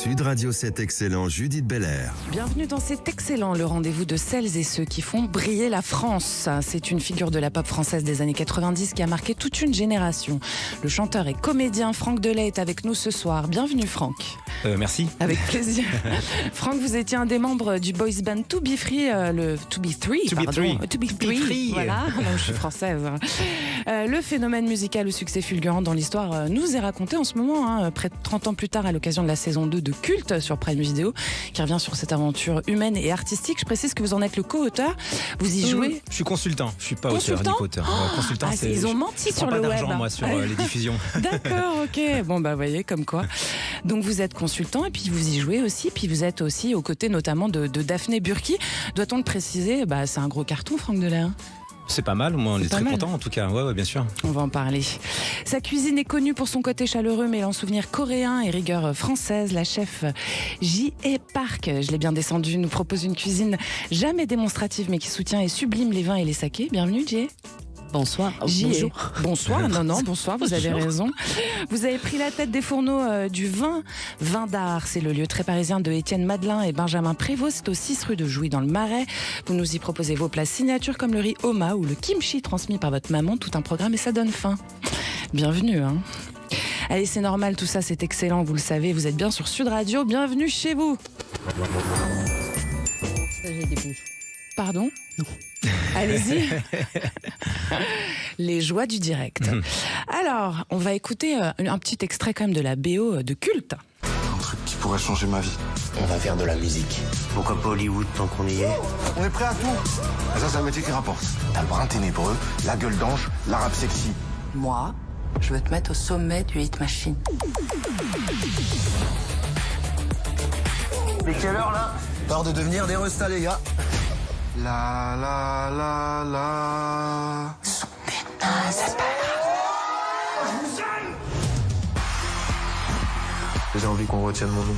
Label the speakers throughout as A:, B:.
A: Sud Radio 7 Excellent, Judith Belair.
B: Bienvenue dans C'est Excellent, le rendez-vous de celles et ceux qui font briller la France. C'est une figure de la pop française des années 90 qui a marqué toute une génération. Le chanteur et comédien Franck Delay est avec nous ce soir. Bienvenue Franck.
C: Merci.
B: Avec plaisir. Franck, vous étiez un des membres du boys band To Be Free, To Be Free. Voilà, non, je suis française. Le phénomène musical au succès fulgurant dans l'histoire nous est raconté en ce moment, près de 30 ans plus tard, à l'occasion de la saison 2 de Culte sur Prime Video, qui revient sur cette aventure humaine et artistique. Je précise que vous en êtes le co-auteur. Vous y jouez.
C: Je suis consultant, je suis pas auteur ni co-auteur. Consultant,
B: ils ont menti sur le web.
C: Je prends pas d'argent, moi, sur les diffusions.
B: D'accord, ok. Bon, bah, voyez, comme quoi. Donc, vous êtes consultant et puis vous y jouez aussi. Puis vous êtes aussi aux côtés notamment de Daphné Burki. Doit-on le préciser? C'est un gros carton, Franck Delay.
C: C'est pas mal, moi on est très content en tout cas, ouais, bien sûr.
B: On va en parler. Sa cuisine est connue pour son côté chaleureux, mêlant souvenirs coréens et rigueur française. La chef J.E. Park, je l'ai bien descendue, nous propose une cuisine jamais démonstrative mais qui soutient et sublime les vins et les sakés. Bienvenue J.E.
D: Bonsoir.
B: Bonjour. Bonsoir, bonsoir, vous avez raison. Vous avez pris la tête des fourneaux du vin d'art. C'est le lieu très parisien de Étienne Madelin et Benjamin Prévost. C'est au 6 rue de Jouy dans le Marais. Vous nous y proposez vos plats signature comme le riz Oma ou le kimchi transmis par votre maman. Tout un programme et ça donne faim. Bienvenue. Allez, c'est normal, tout ça, c'est excellent, vous le savez. Vous êtes bien sur Sud Radio. Bienvenue chez vous.
D: J'ai des bouches.
B: Pardon ?
D: Non.
B: Allez-y. Les joies du direct. Alors, on va écouter un petit extrait quand même de la BO de Culte.
E: Un truc qui pourrait changer ma vie.
F: On va faire de la musique. Pourquoi pas Hollywood tant qu'on y est?
E: On est prêt à tout. Et ça, c'est un métier qui rapporte. T'as le brin ténébreux, la gueule d'ange, l'arabe sexy.
G: Moi, je veux te mettre au sommet du hit machine.
F: Mais quelle heure là?
E: Peur de devenir des restas, les gars. La la la la.
G: Son putain, c'est pas
E: J'ai envie qu'on retienne mon nom.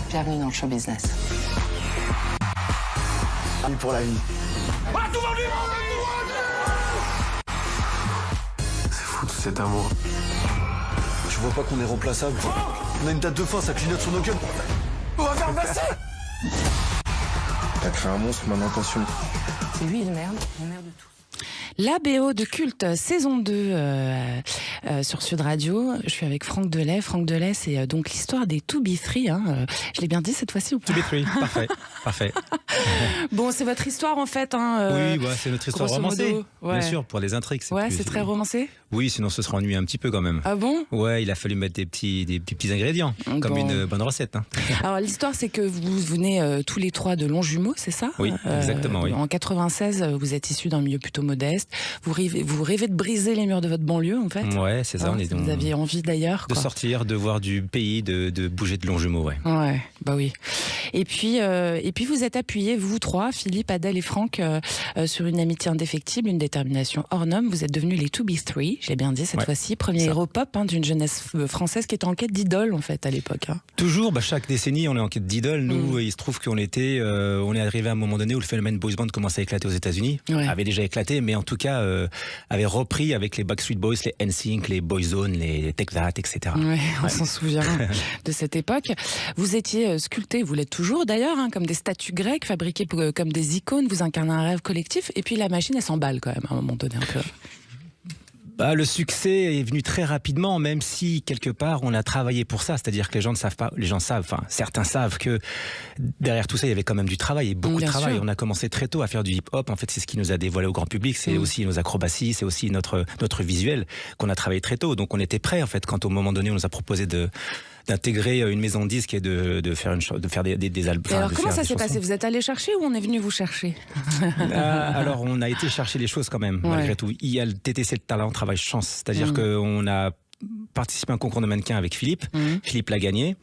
G: Bienvenue dans le show business.
E: Vie pour la vie. C'est fou tout cet amour. Tu vois pas qu'on est remplaçable? On a une date de fin, ça clignote sur nos gueules. On va faire passer. T'as créé un monstre, maintenant attention.
G: C'est lui, il merde. On merde de tout.
B: La BO de Culte, saison 2 sur Sud Radio. Je suis avec Franck Delay. Franck Delay, c'est donc l'histoire des To Be Free. Je l'ai bien dit cette fois-ci ou pas?
C: To Be Free, parfait.
B: Bon, c'est votre histoire en fait.
C: Oui, c'est notre histoire romancée.
B: Ouais.
C: Bien sûr, pour les intrigues.
B: C'est très romancé.
C: Oui, sinon ce sera ennuyé un petit peu quand même.
B: Ah bon?
C: Ouais, il a fallu mettre des petits ingrédients, comme une bonne recette.
B: Alors l'histoire, c'est que vous venez tous les trois de Longjumeau, c'est ça?
C: Oui, exactement, oui.
B: En 96, vous êtes issus d'un milieu plutôt modeste. Vous rêvez de briser les murs de votre banlieue, en fait.
C: Ouais, c'est ça.
B: Vous aviez envie d'ailleurs.
C: De sortir, de voir du pays, de bouger de Longjumeau, ouais.
B: Ouais, bah oui. Et puis vous êtes appuyés, vous trois, Philippe, Adèle et Franck, sur une amitié indéfectible, une détermination hors norme. Vous êtes devenus les To Be Three, je l'ai bien dit cette fois-ci, premier héros pop d'une jeunesse française qui était en quête d'idole en fait à l'époque.
C: Toujours, chaque décennie, on est en quête d'idole. Nous, il se trouve qu'on est arrivé à un moment donné où le phénomène boys band commençait à éclater aux États-Unis. Ouais. Avait déjà éclaté, mais en tout cas avait repris avec les Backstreet Boys, les NSYNC, les Boyzone, les Take That, etc.
B: Ouais, on s'en souvient de cette époque. Vous étiez sculptés, vous l'êtes toujours d'ailleurs, comme des statues grecques fabriquées comme des icônes. Vous incarnez un rêve collectif. Et puis la machine, elle s'emballe quand même à un moment donné un peu.
C: Le succès est venu très rapidement, même si quelque part on a travaillé pour ça. C'est-à-dire que les gens ne savent pas, certains savent que derrière tout ça il y avait quand même du travail, et beaucoup de travail. On a commencé très tôt à faire du hip-hop. En fait, c'est ce qui nous a dévoilé au grand public. C'est aussi nos acrobaties, c'est aussi notre visuel qu'on a travaillé très tôt. Donc on était prêts en fait quand au moment donné on nous a proposé d'intégrer une maison de disques et de faire des albums.
B: Et alors comment ça s'est passé? Vous êtes allé chercher ou on est venu vous chercher?
C: Alors on a été chercher les choses quand même, malgré tout. Il y a le TTC, le talent, travail, chance. C'est-à-dire qu'on a participé à un concours de mannequins avec Philippe. Philippe l'a gagné.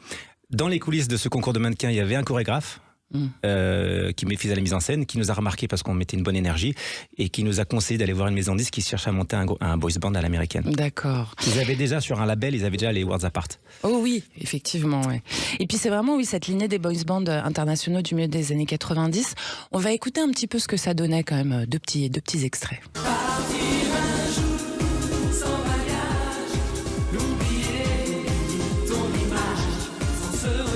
C: Dans les coulisses de ce concours de mannequins, il y avait un chorégraphe qui faisait la mise en scène, qui nous a remarqué parce qu'on mettait une bonne énergie et qui nous a conseillé d'aller voir une maison de disques qui cherchait à monter un boys band à l'américaine.
B: D'accord.
C: Ils avaient déjà sur un label, ils avaient déjà les Worlds Apart.
B: Oh oui, effectivement. Ouais. Et puis c'est vraiment cette lignée des boys bands internationaux du milieu des années 90. On va écouter un petit peu ce que ça donnait quand même, deux petits extraits.
H: Sans bagage, l'oublier, ton image, sans se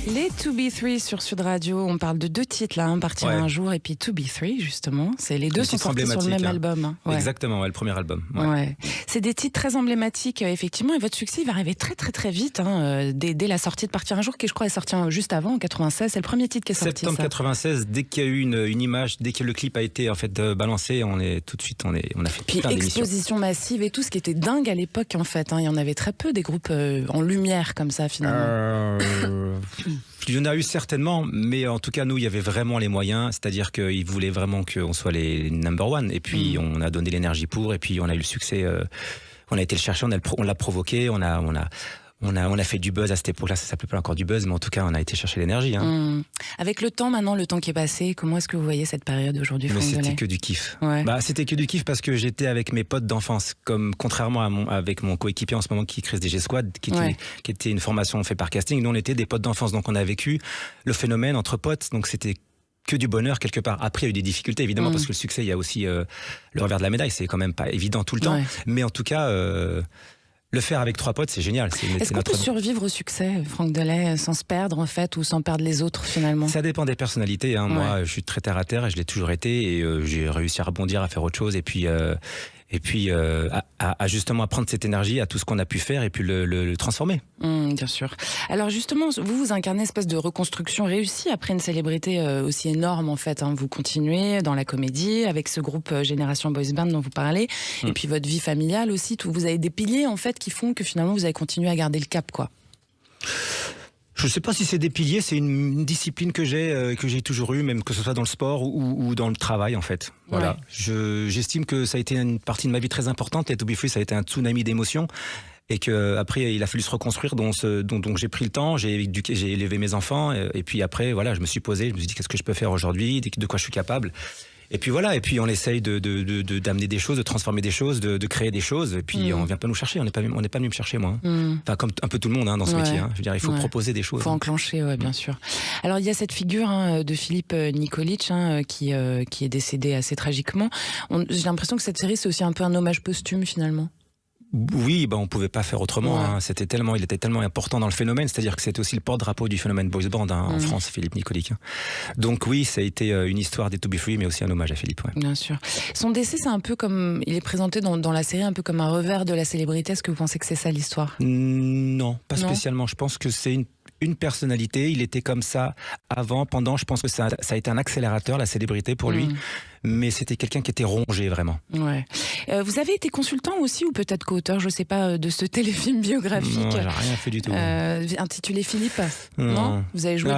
B: Les To Be Three sur Sud Radio, on parle de 2 titres là, Partir un jour et puis To Be Three justement. C'est les deux sont sortis sur le même album. Hein. Ouais.
C: Exactement, le premier album.
B: Ouais. C'est des titres très emblématiques effectivement et votre succès il va arriver très vite dès la sortie de Partir un jour qui je crois est sorti juste avant en 96. C'est le premier titre qui est sorti.
C: Septembre 96, dès qu'il y a eu une image, dès que le clip a été en fait balancé, on a fait
B: puis
C: plein d'émissions.
B: Exposition massive et tout, ce qui était dingue à l'époque en fait. Il y en avait très peu des groupes en lumière comme ça finalement.
C: Il y en a eu certainement, mais en tout cas, nous, il y avait vraiment les moyens. C'est-à-dire qu'ils voulaient vraiment qu'on soit les number one. Et puis, on a donné l'énergie pour. Et puis, on a eu le succès. On a été le chercher, on l'a provoqué. On a fait du buzz à cette époque-là. Ça s'appelait pas encore du buzz, mais en tout cas, on a été chercher l'énergie.
B: Avec le temps, maintenant, le temps qui est passé, comment est-ce que vous voyez cette période aujourd'hui, Franck Delay ?
C: C'était que du kiff.
B: Ouais.
C: C'était que du kiff parce que j'étais avec mes potes d'enfance, comme contrairement avec mon coéquipier en ce moment qui crée DG Squad, qui était une formation faite par casting. Nous, on était des potes d'enfance, donc on a vécu le phénomène entre potes. Donc c'était que du bonheur quelque part. Après, il y a eu des difficultés évidemment parce que le succès, il y a aussi le revers de la médaille. C'est quand même pas évident tout le temps, mais en tout cas. Le faire avec 3 potes, c'est génial.
B: Est-ce qu'on peut survivre au succès, Franck Delay, sans se perdre en fait, ou sans perdre les autres finalement ? Ça
C: dépend des personnalités. Moi, je suis très terre à terre et je l'ai toujours été. Et j'ai réussi à rebondir, à faire autre chose. Et puis à justement à prendre cette énergie, à tout ce qu'on a pu faire et puis le transformer.
B: Bien sûr. Alors justement, vous incarnez une espèce de reconstruction réussie après une célébrité aussi énorme en fait. Vous continuez dans la comédie avec ce groupe Génération Boys Band dont vous parlez, et puis votre vie familiale aussi. Vous avez des piliers en fait qui font que finalement vous avez continué à garder le cap, quoi.
C: Je ne sais pas si c'est des piliers, c'est une discipline que j'ai toujours eue, même que ce soit dans le sport ou dans le travail en fait. Voilà. J'estime que ça a été une partie de ma vie très importante. Et To Be Free, ça a été un tsunami d'émotions. Et qu'après, il a fallu se reconstruire, donc j'ai pris le temps, j'ai élevé mes enfants. Et puis après, voilà, je me suis posé, je me suis dit qu'est-ce que je peux faire aujourd'hui, de quoi je suis capable. Et puis voilà, et puis on essaye d'amener des choses, de transformer des choses, de créer des choses. Et puis on vient pas nous chercher, on n'est pas venu me chercher moi. Enfin comme un peu tout le monde dans ce métier. Je veux dire, il faut proposer des choses.
B: Il faut enclencher, bien sûr. Alors il y a cette figure de Philippe Nikolic qui est décédé assez tragiquement. J'ai l'impression que cette série c'est aussi un peu un hommage posthume finalement.
C: Oui, on pouvait pas faire autrement. Il était tellement important dans le phénomène, c'est-à-dire que c'était aussi le porte-drapeau du phénomène boys band en France, Philippe Nikolic. Donc oui, ça a été une histoire des To Be Free, mais aussi un hommage à Philippe.
B: Bien sûr. Son décès, c'est un peu comme, il est présenté dans la série un peu comme un revers de la célébrité. Est-ce que vous pensez que c'est ça l'histoire ?
C: Non, pas spécialement. Je pense que c'est une personnalité. Il était comme ça avant, pendant. Je pense que ça a été un accélérateur, la célébrité pour lui. Mais c'était quelqu'un qui était rongé vraiment.
B: Ouais. Vous avez été consultant aussi ou peut-être co-auteur, je sais pas, de ce téléfilm biographique.
C: Non, j'ai rien fait du tout.
B: Intitulé Philippe. Non. Vous avez joué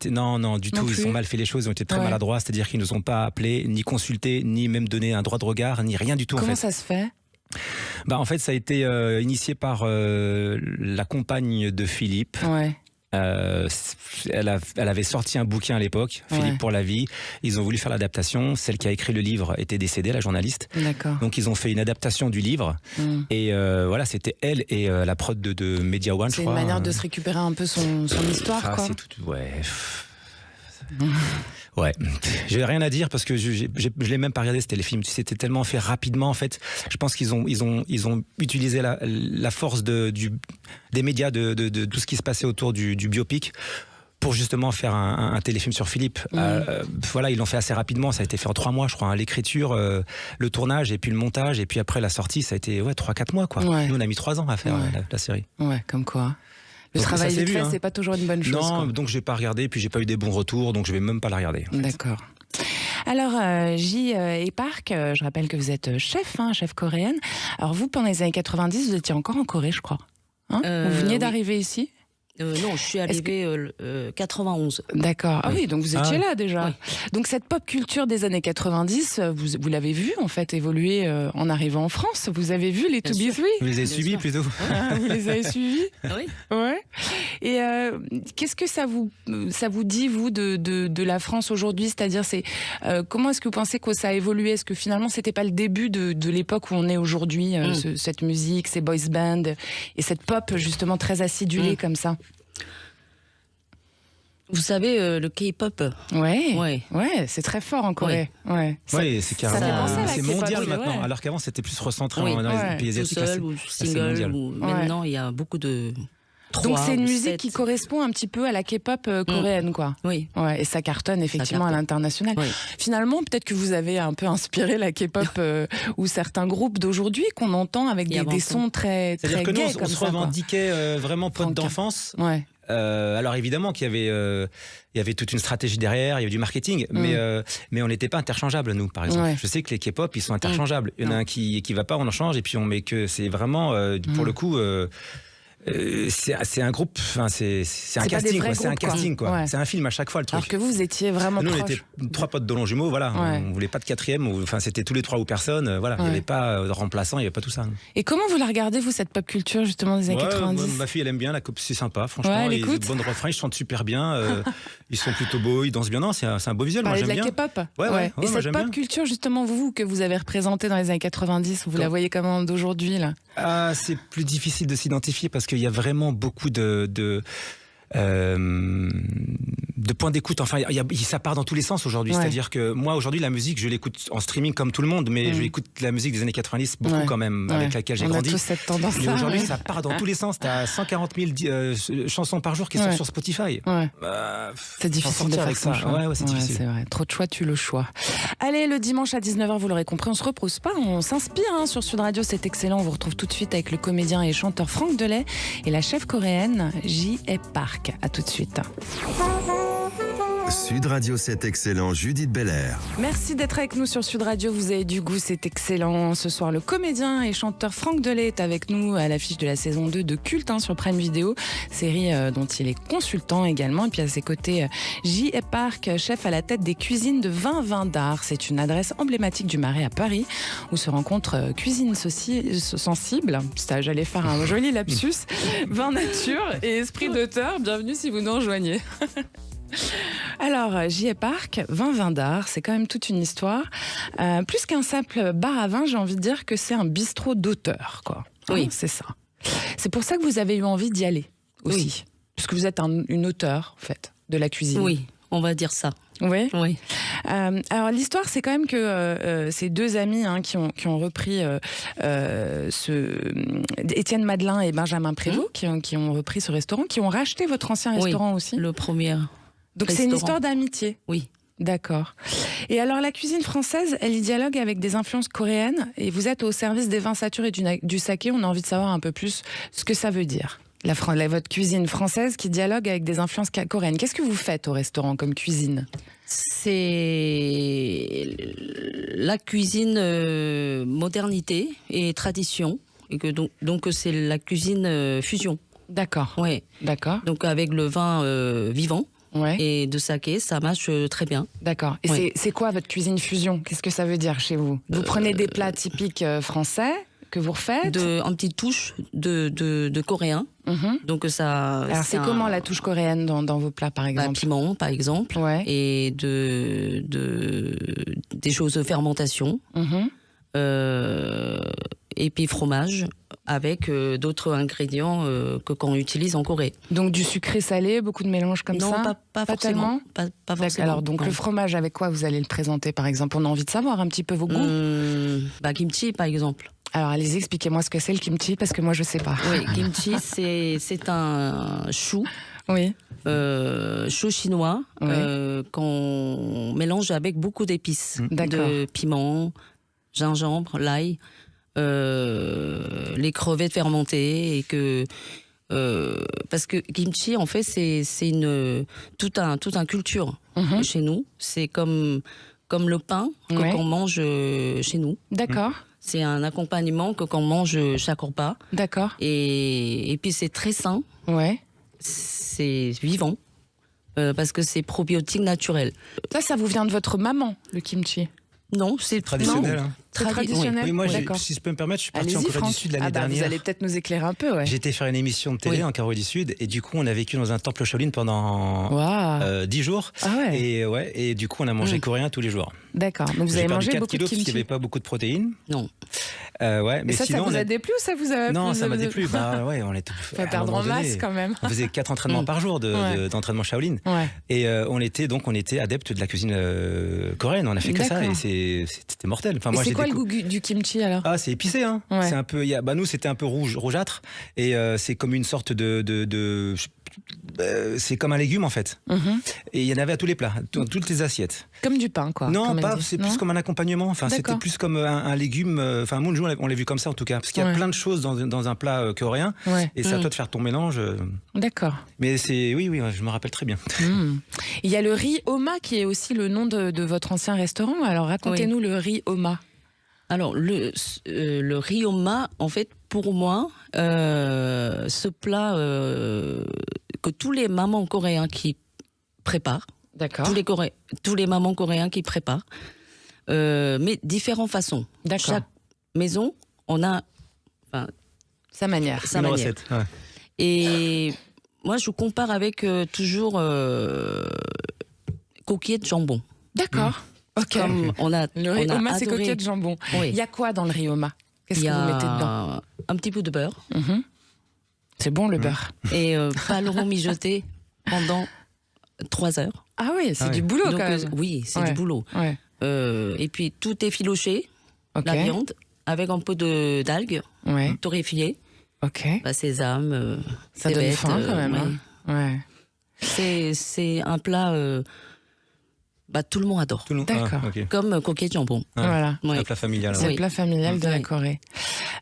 B: dedans ?
C: Non, du tout. Ils ont mal fait les choses. Ils ont été très maladroits. C'est-à-dire qu'ils nous ont pas appelés, ni consultés, ni même donné un droit de regard, ni rien du tout.
B: Comment
C: en fait.
B: Ça se fait ?
C: En fait, ça a été initié par la compagne de Philippe.
B: Ouais.
C: Elle avait sorti un bouquin à l'époque, Philippe pour la vie. Ils ont voulu faire l'adaptation. Celle qui a écrit le livre était décédée, la journaliste.
B: D'accord.
C: Donc ils ont fait une adaptation du livre. Et voilà, c'était elle et la prod de Media One, je crois.
B: C'est une manière de se récupérer un peu son histoire, quoi.
C: C'est tout, ouais, j'ai rien à dire parce que je l'ai même pas regardé ce téléfilm. C'était tellement fait rapidement en fait. Je pense qu'ils ont utilisé la force des médias de tout ce qui se passait autour du biopic pour justement faire un téléfilm sur Philippe. Voilà, ils l'ont fait assez rapidement. Ça a été fait en 3 mois, je crois. L'écriture, le tournage et puis le montage et puis après la sortie, ça a été 3-4 mois quoi. Ouais. Nous on a mis 3 ans à faire la série.
B: Ouais, comme quoi. Le travail vite fait, c'est pas toujours une bonne chose.
C: Non, donc j'ai pas regardé, puis j'ai pas eu des bons retours, donc je vais même pas la regarder.
B: D'accord. Alors, J et Park, je rappelle que vous êtes chef coréenne. Alors vous, pendant les années 90, vous étiez encore en Corée, je crois. Vous veniez d'arriver ici ?
D: Non, je suis arrivée 91.
B: D'accord. Ah oui, donc vous étiez là déjà. Oui. Donc cette pop culture des années 90, vous l'avez vu en fait évoluer en arrivant en France. Vous avez vu les To Be Three ?
C: Vous les avez suivis plutôt ?
B: Vous les avez suivis ?
D: Oui.
B: Ouais. Et qu'est-ce que ça vous dit, vous, de la France aujourd'hui? C'est-à-dire, comment est-ce que vous pensez que ça a évolué? Est-ce que finalement, c'était pas le début de l'époque où on est aujourd'hui, cette musique, ces boys bands et cette pop, justement, très acidulée comme ça?
D: Vous savez, le K-pop.
B: Ouais, c'est très fort en Corée. Ouais,
C: c'est carrément.
B: Ça fait penser à la
C: C'est
B: K-pop,
C: mondial maintenant,
B: ouais.
C: alors qu'avant c'était plus recentré dans
D: Ouais.
C: les pays
D: Tout
C: asiatiques.
D: seul ou single. Maintenant, il y a beaucoup de.
B: Donc
D: 3
B: c'est une
D: ou
B: musique
D: 7.
B: qui correspond un petit peu à la K-pop coréenne, quoi.
D: Oui.
B: Ouais, et ça cartonne effectivement à l'international.
D: Oui.
B: Finalement, peut-être que vous avez un peu inspiré la K-pop ou certains groupes d'aujourd'hui qu'on entend avec des sons très
C: C'est-à-dire que nous,
B: gays
C: on
B: comme
C: se
B: ça, quoi.
C: revendiquait vraiment pote d'enfance.
B: Ouais.
C: Alors évidemment qu'il y avait toute une stratégie derrière, il y avait du marketing, mais on n'était pas interchangeables, nous, par exemple.
B: Ouais.
C: Je sais que les K-pop, ils sont interchangeables. Il y en a un qui va pas, on en change, et puis on met que c'est vraiment, pour le coup. C'est un groupe, enfin c'est un
B: pas des
C: casting,
B: vrais
C: quoi. C'est un
B: groupes, quoi.
C: casting, quoi.
B: Ouais.
C: C'est un film à chaque fois, le truc.
B: Alors que vous étiez vraiment
C: Nous, on
B: proches.
C: était 3 potes de jumeaux, voilà.
B: Ouais.
C: On voulait pas de 4e, enfin c'était tous les 3 ou personne, voilà. Il n'y avait pas de remplaçant, il n'y avait pas tout ça.
B: Et comment vous la regardez, vous, cette pop culture, justement, des années 90?
C: Ma fille, elle aime bien, c'est sympa, franchement.
B: Ouais, elle
C: ils ont
B: écoute.
C: de bons refrains, ils chantent super bien, ils sont plutôt beaux, ils dansent bien. Non, c'est un beau visuel, moi
B: Parler
C: j'aime
B: de la
C: bien.
B: K-pop.
C: Ouais,
B: Et
C: moi,
B: cette
C: j'aime
B: pop
C: bien.
B: culture, justement, vous, que vous avez représentée dans les années 90, vous la voyez comment d'aujourd'hui, là?
C: C'est plus difficile de s'identifier parce qu'il y a vraiment beaucoup de points d'écoute. Enfin, ça part dans tous les sens aujourd'hui.
B: Ouais.
C: C'est-à-dire que moi, aujourd'hui, la musique, je l'écoute en streaming comme tout le monde, mais je l'écoute la musique des années 90 beaucoup quand même, avec laquelle j'ai grandi.
B: On a tous cette tendance-là.
C: Mais aujourd'hui,
B: ouais.
C: ça part dans tous les sens. T'as 140 000 chansons par jour qui sont sur Spotify.
B: Ouais. C'est difficile de
C: sortir
B: faire
C: avec
B: son
C: ça.
B: choix.
C: Ouais, c'est difficile.
B: C'est vrai. Trop de choix, tu le choix. Allez, le dimanche à 19h, vous l'aurez compris, on se repose pas, on s'inspire sur Sud Radio, c'est excellent. On vous retrouve tout de suite avec le comédien et chanteur Franck Delay et la chef coréenne J.E. Park. À tout de suite.
A: Sud Radio, c'est excellent. Judith Belair.
B: Merci d'être avec nous sur Sud Radio. Vous avez du goût, c'est excellent. Ce soir, le comédien et chanteur Franck Delay est avec nous à l'affiche de la saison 2 de Culte sur Prime Video, série dont il est consultant également. Et puis à ses côtés, J.E. Park, chef à la tête des cuisines de Vin d'Art. C'est une adresse emblématique du Marais à Paris où se rencontrent cuisine sensible. J'allais faire un joli lapsus. Vin nature et esprit d'auteur. Bienvenue si vous nous rejoignez. Alors, J.E. Park, Vin d'Art, c'est quand même toute une histoire. Plus qu'un simple bar à vin, j'ai envie de dire que c'est un bistrot d'auteur, quoi.
D: Oui.
B: C'est ça. C'est pour ça que vous avez eu envie d'y aller aussi.
D: Oui.
B: Parce que vous êtes une auteure, en fait, de la cuisine.
D: Oui, on va dire ça.
B: Oui.
D: Oui.
B: Alors l'histoire, c'est quand même que ces deux amis qui ont repris Étienne Madelin et Benjamin Prévost, qui ont repris ce restaurant, qui ont racheté votre ancien restaurant aussi.
D: Le premier.
B: Donc c'est une histoire d'amitié.
D: Oui.
B: D'accord. Et alors la cuisine française, elle y dialogue avec des influences coréennes et vous êtes au service des vins satures et du saké. On a envie de savoir un peu plus ce que ça veut dire. Votre cuisine française qui dialogue avec des influences coréennes. Qu'est-ce que vous faites au restaurant comme cuisine ?
D: C'est la cuisine modernité et tradition. Et que donc c'est la cuisine fusion.
B: D'accord.
D: Ouais.
B: D'accord.
D: Donc avec le vin vivant.
B: Ouais.
D: Et de saké, ça marche très bien.
B: D'accord. Et
D: Ouais.
B: c'est quoi votre cuisine fusion ? Qu'est-ce que ça veut dire chez vous ? Vous prenez des plats typiques français que vous refaites ?
D: Un petit touche de coréen.
B: Mhm.
D: Donc ça.
B: Alors c'est comment la touche coréenne dans vos plats par exemple ?
D: Piment par exemple.
B: Ouais.
D: Et des choses de fermentation.
B: Mhm.
D: Et puis fromage avec d'autres ingrédients que qu'on utilise en Corée.
B: Donc du sucré salé, beaucoup de mélanges comme
D: Non,
B: ça ?
D: pas forcément.
B: Tellement
D: Pas forcément.
B: Alors donc
D: Non.
B: le fromage, avec quoi vous allez le présenter par exemple ? On a envie de savoir un petit peu vos goûts.
D: Kimchi par exemple.
B: Alors allez-y, expliquez-moi ce que c'est le kimchi parce que moi je sais pas.
D: Oui, kimchi c'est un chou.
B: Oui.
D: Chou chinois
B: Ouais.
D: qu'on mélange avec beaucoup d'épices,
B: D'accord.
D: de piment, gingembre, l'ail, les crevettes fermentées et que parce que kimchi en fait c'est toute un culture chez nous. C'est comme le pain
B: Ouais.
D: qu'on mange chez nous.
B: D'accord.
D: C'est un accompagnement qu'on mange chaque repas
B: D'accord.
D: et puis c'est très sain.
B: Ouais.
D: C'est vivant parce que c'est probiotique naturel.
B: Ça vous vient de votre maman, le kimchi ?
D: Non, c'est
C: Traditionnel.
D: non.
C: Hein.
B: Très traditionnel.
C: Oui, moi,
B: D'accord.
C: si je peux me permettre, je suis parti en
B: Allez-y,
C: Corée
B: Franck.
C: du Sud l'année
B: Vous
C: dernière.
B: allez peut-être nous éclairer un peu, ouais.
C: J'ai été faire une émission de télé en Corée du Sud et du coup, on a vécu dans un temple Shaolin pendant
B: Waouh.
C: 10 jours.
B: Ah ouais.
C: Et du coup, on a mangé coréen tous les jours.
B: D'accord. Donc vous
C: J'ai
B: avez
C: perdu
B: mangé
C: 4
B: beaucoup de
C: kilos parce qu'il
B: kimchi.
C: n'y avait pas beaucoup de protéines.
D: Non.
C: Mais
B: Et ça
C: sinon,
B: vous
C: on
B: a déplu ou ça vous a
C: Non,
B: plus-
C: ça m'a déplu. Bah ouais, on était.
B: Faut perdre en masse quand même.
C: On faisait 4 entraînements par jour d'entraînement Shaolin.
B: Ouais.
C: Et on était adeptes de la cuisine coréenne. On a fait que ça
B: D'accord.
C: et c'était mortel. Enfin,
B: Et
C: moi,
B: c'est
C: j'ai
B: quoi le
C: décou-
B: goût du kimchi alors?
C: Ah, c'est épicé, hein.
B: Ouais.
C: C'est un peu. Nous, c'était un peu rougeâtre et c'est comme une sorte c'est comme un légume en fait.
B: Mhm.
C: Et il y en avait à tous les plats, dans toutes les assiettes.
B: Comme du pain, quoi.
C: Non,
B: comme
C: pas.
B: elle dit.
C: C'est
B: Non
C: plus comme un accompagnement. Enfin, c'était
B: D'accord.
C: plus comme un légume. Enfin, Moonju, on l'a vu comme ça en tout cas, parce qu'il y a
B: Ouais.
C: plein de choses dans un plat coréen.
B: Ouais.
C: Et c'est à toi de faire ton mélange.
B: D'accord.
C: Mais oui, je me rappelle très bien.
B: Mm. Il y a le riz Oma qui est aussi le nom de votre ancien restaurant. Alors racontez-nous le riz Oma.
D: Alors, le ryoma, en fait, pour moi, ce plat que tous les mamans coréens qui préparent,
B: D'accord.
D: tous les mamans coréens qui préparent, mais différentes façons.
B: D'accord.
D: Chaque maison, on a
B: Sa manière.
D: sa
C: Une
D: manière.
C: recette. Ouais.
D: Et moi, je compare avec toujours coquillettes de jambon.
B: D'accord. Ok.
D: Comme on a,
B: Le riz
D: on a
B: Oma, c'est
D: adoré.
B: coquillettes de jambon.
D: Oui.
B: Il y a quoi dans le riz Oma? Qu'est-ce
D: Il y
B: que
D: a
B: vous mettez dedans?
D: un petit peu de beurre
B: Mhm. C'est bon le beurre.
D: et pas le rond mijoté pendant 3 heures.
B: Ah oui, c'est
C: Ah
B: du
C: oui.
B: boulot
D: Donc,
B: quand même.
D: oui, c'est
B: Ouais.
D: du boulot.
B: Ouais.
D: Et puis tout est filoché,
B: Ok.
D: la viande, avec un peu d'algues
B: Ouais.
D: torréfiées,
B: Ok.
D: sésame,
B: Ça donne
D: cébettes,
B: faim quand même.
D: oui.
B: Hein. Ouais.
D: C'est un plat, tout le monde adore.
C: Tout le monde.
B: D'accord.
C: Ah, ok.
D: Comme coquillettes de jambon.
C: Ouais.
B: Voilà.
D: Ouais.
C: Un plat familial.
B: C'est
C: ouais.
B: le plat familial de la
D: Oui.
B: Corée.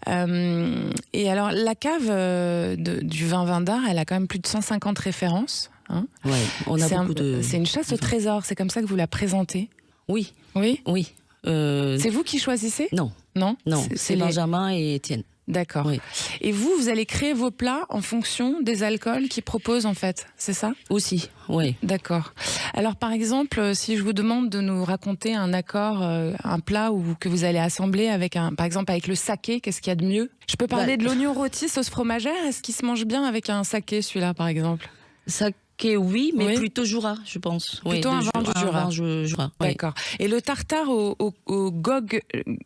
B: Et alors, la cave du vin Vindar, elle a quand même plus de 150 références. Hein.
D: Ouais, on a beaucoup de.
B: C'est une chasse au trésor, c'est comme ça que vous la présentez?
D: Oui,
B: Oui.
D: oui.
B: C'est vous qui choisissez?
D: Non,
B: Non.
D: non, c'est
B: les-
D: Benjamin et Étienne.
B: D'accord.
D: Oui.
B: Et vous allez créer vos plats en fonction des alcools qu'ils proposent, en fait, c'est ça?
D: Aussi, oui.
B: D'accord. Alors, par exemple, si je vous demande de nous raconter un accord, un plat que vous allez assembler avec par exemple avec le saké, qu'est-ce qu'il y a de mieux? Je peux parler de l'oignon rôti sauce fromagère. Est-ce qu'il se mange bien avec un saké, celui-là, par exemple?
D: Saké, oui, mais
B: Oui.
D: plutôt Jura, je pense.
B: Plutôt un vin du Jura.
D: Jura. Oui.
B: D'accord. Et le tartare au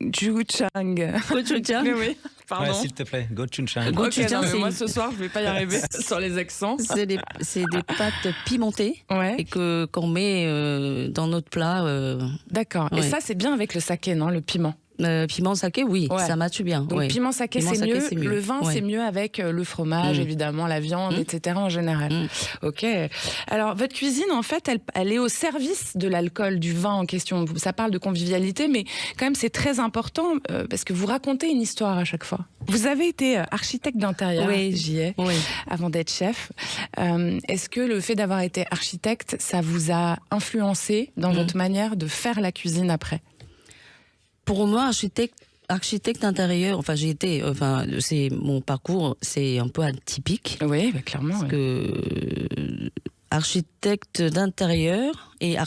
B: gochujang.
D: Gochujang.
B: Oui. Pardon.
C: Ouais, s'il te plaît, gochujang.
D: Gochujang,
B: Ok, non, mais
D: c'est
B: moi
D: une-
B: ce soir je vais pas y arriver sur les accents.
D: C'est des pâtes pimentées
B: Ouais.
D: et qu'on met dans notre plat.
B: D'accord. Et
D: Ouais.
B: ça c'est bien avec le saké, non? Le piment.
D: Piment saké, oui,
B: Ouais.
D: ça matche bien.
B: Donc
D: ouais.
B: piment saké,
D: Piment
B: c'est
D: saké,
B: mieux.
D: c'est mieux.
B: Le vin
D: Ouais.
B: c'est mieux avec le fromage,
D: Mm.
B: évidemment, la viande,
D: Mm.
B: etc. en général.
D: Mm.
B: Ok. Alors votre cuisine, en fait, elle est au service de l'alcool, du vin en question. Ça parle de convivialité, mais quand même c'est très important parce que vous racontez une histoire à chaque fois. Vous avez été architecte d'intérieur,
D: Oui.
B: j'y ai,
D: Oui.
B: avant d'être chef. Est-ce que le fait d'avoir été architecte, ça vous a influencé dans votre manière de faire la cuisine après?
D: Pour moi, architecte intérieur, c'est mon parcours, c'est un peu atypique.
B: Oui, clairement.
D: Parce que architecte d'intérieur et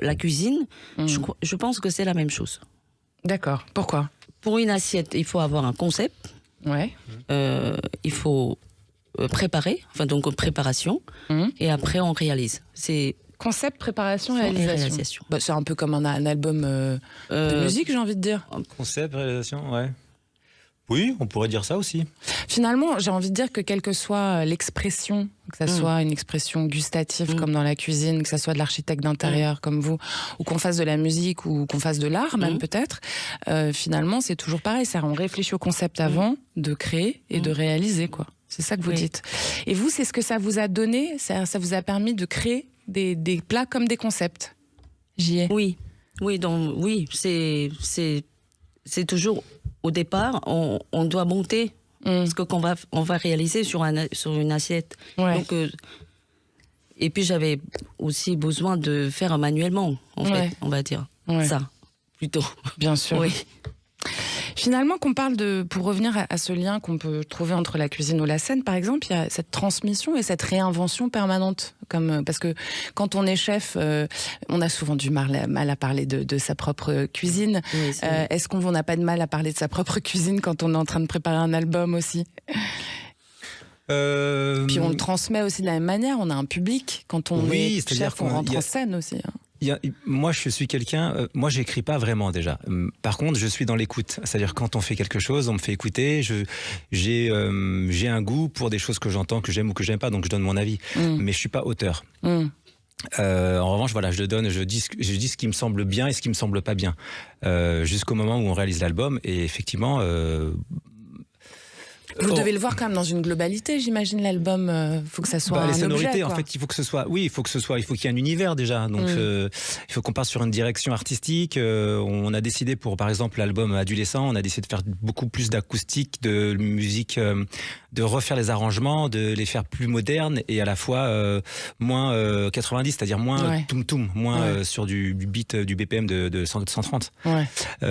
D: la cuisine, je pense que c'est la même chose.
B: D'accord. Pourquoi?
D: Pour une assiette, il faut avoir un concept,
B: Ouais.
D: il faut préparer, donc préparation,
B: Mhm.
D: et après on réalise. C'est
B: Concept, préparation,
D: Et
B: réalisation.
D: réalisation.
B: Bah, c'est un peu comme un album de musique, j'ai envie de dire.
C: Concept, réalisation, ouais. Oui, on pourrait dire ça aussi.
B: Finalement, j'ai envie de dire que quelle que soit l'expression, que ça soit une expression gustative comme dans la cuisine, que ça soit de l'architecte d'intérieur comme vous, ou qu'on fasse de la musique ou qu'on fasse de l'art même peut-être, finalement c'est toujours pareil. On réfléchit au concept avant de créer et de réaliser, quoi. C'est ça que vous
D: Oui.
B: dites. Et vous, c'est ce que ça vous a donné, ça vous a permis de créer des plats comme des concepts. J'y ai.
D: oui, donc oui, c'est toujours au départ, on doit monter ce qu'on va réaliser sur une assiette.
B: Ouais.
D: Donc, et puis j'avais aussi besoin de faire manuellement, en
B: Ouais.
D: fait, on va dire
B: Ouais.
D: ça plutôt.
B: Bien sûr.
D: Oui.
B: Finalement, pour revenir à ce lien qu'on peut trouver entre la cuisine ou la scène, par exemple, il y a cette transmission et cette réinvention permanente. Parce que quand on est chef, on a souvent du mal à parler de sa propre cuisine.
D: Oui,
B: est-ce qu'on n'a pas de mal à parler de sa propre cuisine quand on est en train de préparer un album aussi ? Puis on le transmet aussi de la même manière, on a un public quand on est chef, on rentre en scène aussi.
C: Moi, je suis quelqu'un. Moi, j'écris pas vraiment déjà. Par contre, je suis dans l'écoute. C'est-à-dire quand on fait quelque chose, on me fait écouter. J'ai un goût pour des choses que j'entends, que j'aime ou que j'aime pas, donc je donne mon avis. Mais je suis pas auteur. En revanche, voilà, je dis ce qui me semble bien et ce qui me semble pas bien, jusqu'au moment où on réalise l'album. Et effectivement.
B: Vous devez le voir quand même dans une globalité, j'imagine, l'album. Faut que ça soit un
C: les sonorités,
B: objet, quoi.
C: en fait, il faut qu'il y ait un univers déjà. Donc, il faut qu'on parte sur une direction artistique. On a décidé par exemple, l'album Adolescent, on a décidé de faire beaucoup plus d'acoustique, de musique, de refaire les arrangements, de les faire plus modernes et à la fois moins 90, c'est-à-dire moins toum-toum, moins sur du beat, du BPM de 130.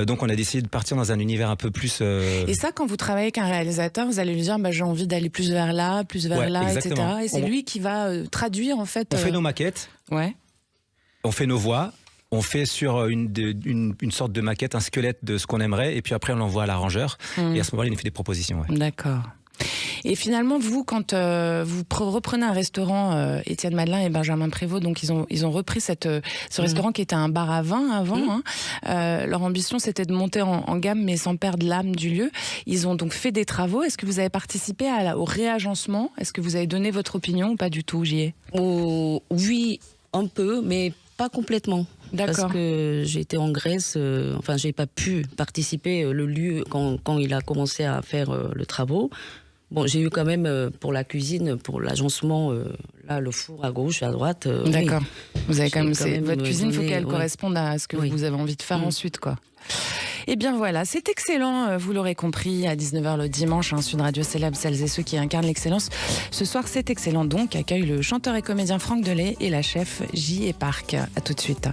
C: Donc, on a décidé de partir dans un univers un peu plus.
B: Et ça, quand vous travaillez avec un réalisateur, vous allez lui dire j'ai envie d'aller plus vers là,
C: exactement.
B: etc. Et c'est lui qui va traduire en fait.
C: On fait nos maquettes. On fait nos voix. On fait sur une sorte de maquette, un squelette de ce qu'on aimerait, et puis après on l'envoie à l'arrangeur. Et à ce moment-là, il nous fait des propositions.
B: D'accord. Et finalement, vous, quand vous reprenez un restaurant, Étienne Madelin et Benjamin Prévost, donc ils ont repris ce restaurant qui était un bar à vin avant. Leur ambition, c'était de monter en gamme, mais sans perdre l'âme du lieu. Ils ont donc fait des travaux. Est-ce que vous avez participé au réagencement ? Est-ce que vous avez donné votre opinion ou pas du tout, j'y ai ?
D: Oui, un peu, mais pas complètement.
B: D'accord.
D: Parce que j'étais en Grèce, j'ai pas pu participer le lieu quand il a commencé à faire le travaux. Bon, j'ai eu quand même pour la cuisine, pour l'agencement, là le four à gauche, à droite.
B: D'accord.
D: Oui.
B: Vous avez quand même votre cuisine, il faut qu'elle
D: oui.
B: corresponde à ce que vous avez envie de faire ensuite, quoi. Eh bien voilà, c'est excellent, vous l'aurez compris, à 19h le dimanche, Sud Radio célèbre celles et ceux qui incarnent l'excellence. Ce soir, c'est excellent donc, accueille le chanteur et comédien Franck Delay et la chef J.E. Park. À tout de suite.